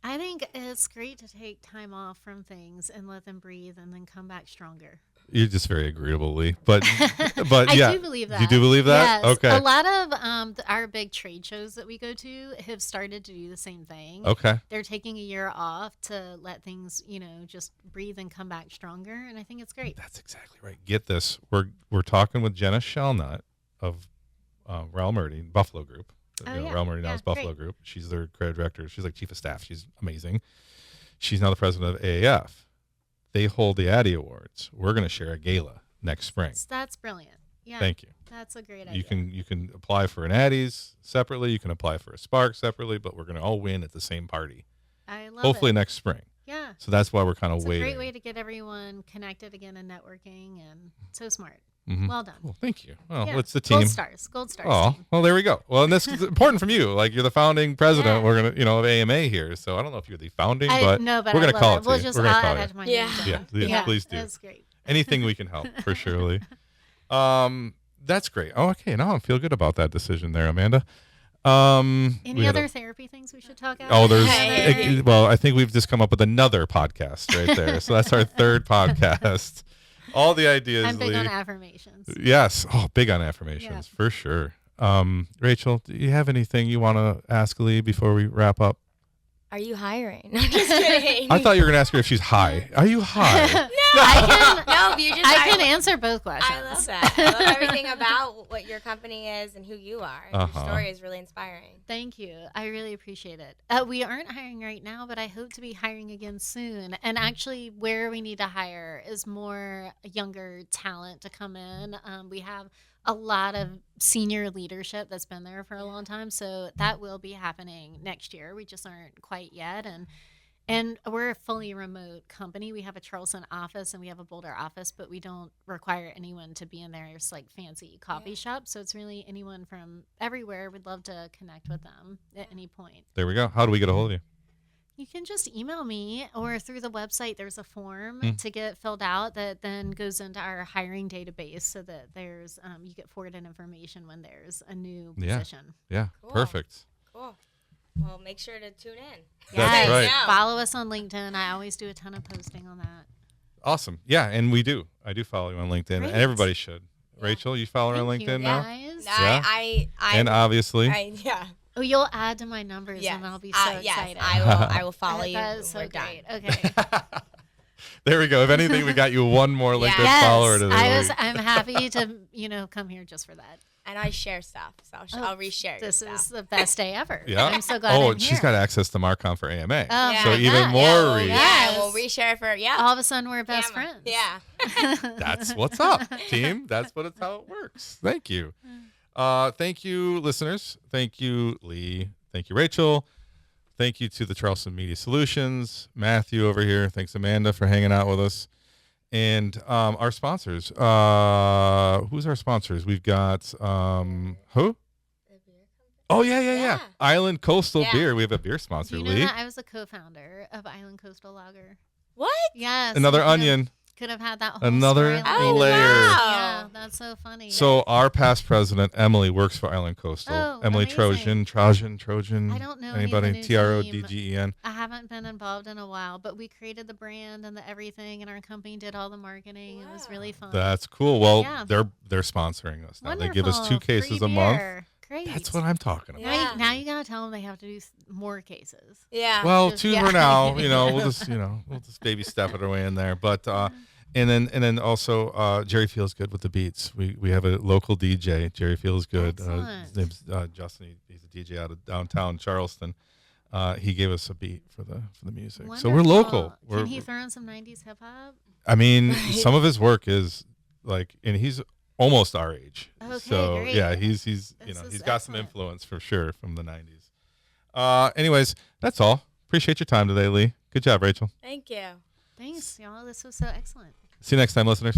S4: I think it's great to take time off from things and let them breathe and then come back stronger.
S2: You're just very agreeable, Lee. But
S4: I do believe that.
S2: You do believe that?
S4: Yes.
S2: Okay.
S4: A lot of our big trade shows that we go to have started to do the same thing.
S2: Okay.
S4: They're taking a year off to let things, just breathe and come back stronger, and I think it's great.
S2: That's exactly right. Get this. We're talking with Jenna Shellnut of Raul Murdy, Buffalo Group. Raul Murdy now is Buffalo Group. She's their creative director. She's like chief of staff. She's amazing. She's now the president of AAF. They hold the Addy Awards. We're going to share a gala next spring.
S4: That's brilliant. Yeah.
S2: Thank you.
S4: That's a great idea.
S2: You can apply for an Addies separately. You can apply for a Spark separately, but we're going to all win at the same party.
S4: I love
S2: Hopefully
S4: it.
S2: next spring.
S4: Yeah.
S2: So that's why we're kind of
S4: It's
S2: waiting.
S4: a great way to get everyone connected again and networking, and so smart.
S2: Mm-hmm.
S4: Well done.
S2: Cool. Thank you. Well,
S4: Yeah.
S2: it's the team.
S4: Gold stars.
S2: Oh,
S4: Team.
S2: well, there we go. Well, and this is important from you. Like, you're the founding president. We're going to, of AMA here. So I don't know if you're the founding, but we're going to call it.
S4: We'll just add my name down.
S2: Yeah, please do.
S4: That's great.
S2: Anything we can help, for sure, Lee. That's great. Oh, okay. Now I feel good about that decision there, Amanda.
S4: Any other therapy things we should talk about?
S2: Oh, I think we've just come up with another podcast right there. So that's our third podcast. All the ideas.
S4: I'm big
S2: Lee.
S4: on affirmations.
S2: Yes. Oh, big on affirmations for sure. Rachel, do you have anything you want to ask Lee before we wrap up?
S3: Are you hiring? No, I'm just kidding.
S2: I thought you were going to ask her if she's high. Are you high?
S4: I can answer both questions.
S3: I love that. I love everything about what your company is and who you are. Your story is really inspiring.
S4: Thank you. I really appreciate it. We aren't hiring right now, but I hope to be hiring again soon. And actually, where we need to hire is more younger talent to come in. We have a lot of senior leadership that's been there for a long time, so that will be happening next year. We just aren't quite yet, and we're a fully remote company. We have a Charleston office and we have a Boulder office, but we don't require anyone to be in there. It's like fancy coffee shop, so it's really anyone from everywhere. We'd love to connect with them at any point.
S2: There we go. How do we get a hold of you?
S4: You can just email me, or through the website there's a form to get filled out that then goes into our hiring database, so that there's you get forwarded information when there's a new position.
S2: Yeah. Cool. Perfect.
S3: Cool. Well, make sure to tune in.
S2: That's right.
S4: Follow us on LinkedIn. I always do a ton of posting on that.
S2: Awesome. Yeah, and we do. I do follow you on LinkedIn, and everybody should. Yeah. Rachel, you follow her on LinkedIn now?
S4: Guys.
S2: Yeah. And obviously.
S4: Oh, you'll add to my numbers, and I'll be so excited.
S3: I will follow you.
S4: That is so great.
S3: Done.
S4: Okay.
S2: There we go. If anything, we got you one more LinkedIn follower to the week.
S4: I'm happy to come here just for that.
S3: And I share stuff, so I'll reshare.
S4: This is the best day ever.
S2: Yeah.
S4: I'm so glad. Oh,
S2: she's got access to Marcom for AMA.
S4: Oh,
S2: so even more reach.
S3: Yeah, we'll reshare for
S4: All of a sudden, we're best friends.
S3: Yeah.
S2: That's what's up, team. That's how it works. Thank you. Thank you, listeners. Thank you, Lee. Thank you, Rachel. Thank you to the Charleston Media Solutions, Matthew over here. Thanks, Amanda, for hanging out with us. And our sponsors. Who's our sponsors? We've got who? Oh, yeah. Island Coastal Beer. We have a beer sponsor,
S4: you know
S2: Lee.
S4: that I was a co-founder of Island Coastal Lager.
S3: What?
S4: Yes.
S2: Another onion.
S4: Could have had that whole
S2: Another
S4: storyline.
S2: layer.
S4: Yeah, that's so funny.
S2: So our past president, Emily, works for Island Coastal.
S4: Oh,
S2: Emily
S4: amazing.
S2: Trojan.
S4: I don't know
S2: anybody. TRODGEN.
S4: I haven't been involved in a while, but we created the brand and the everything, and our company did all the marketing. Wow. It was really fun.
S2: That's cool. Well, they're sponsoring us now.
S4: Wonderful.
S2: They give us 2 cases
S4: Free
S2: a month.
S4: beer. Great.
S2: That's what I'm talking about.
S3: Yeah.
S4: Now you gotta tell them they have to do more cases.
S3: Yeah.
S2: Well, 2 for now. We'll just baby step it away in there. But and then also Jerry Feels Good with the beats. We have a local DJ. Jerry Feels Good. His name's Justin. He's a DJ out of downtown Charleston. He gave us a beat for the music.
S4: Wonderful.
S2: So we're local.
S4: Can he throw in some 90s hip hop?
S2: I mean, some of his work is like, and he's almost our age.
S4: Okay,
S2: so
S4: great.
S2: yeah, he's he's got some influence for sure from the 90s. Anyways, that's all. Appreciate your time today, Lee. Good job, Rachel.
S3: Thank you.
S4: Thanks, y'all. This was so excellent.
S2: See you next time, listeners.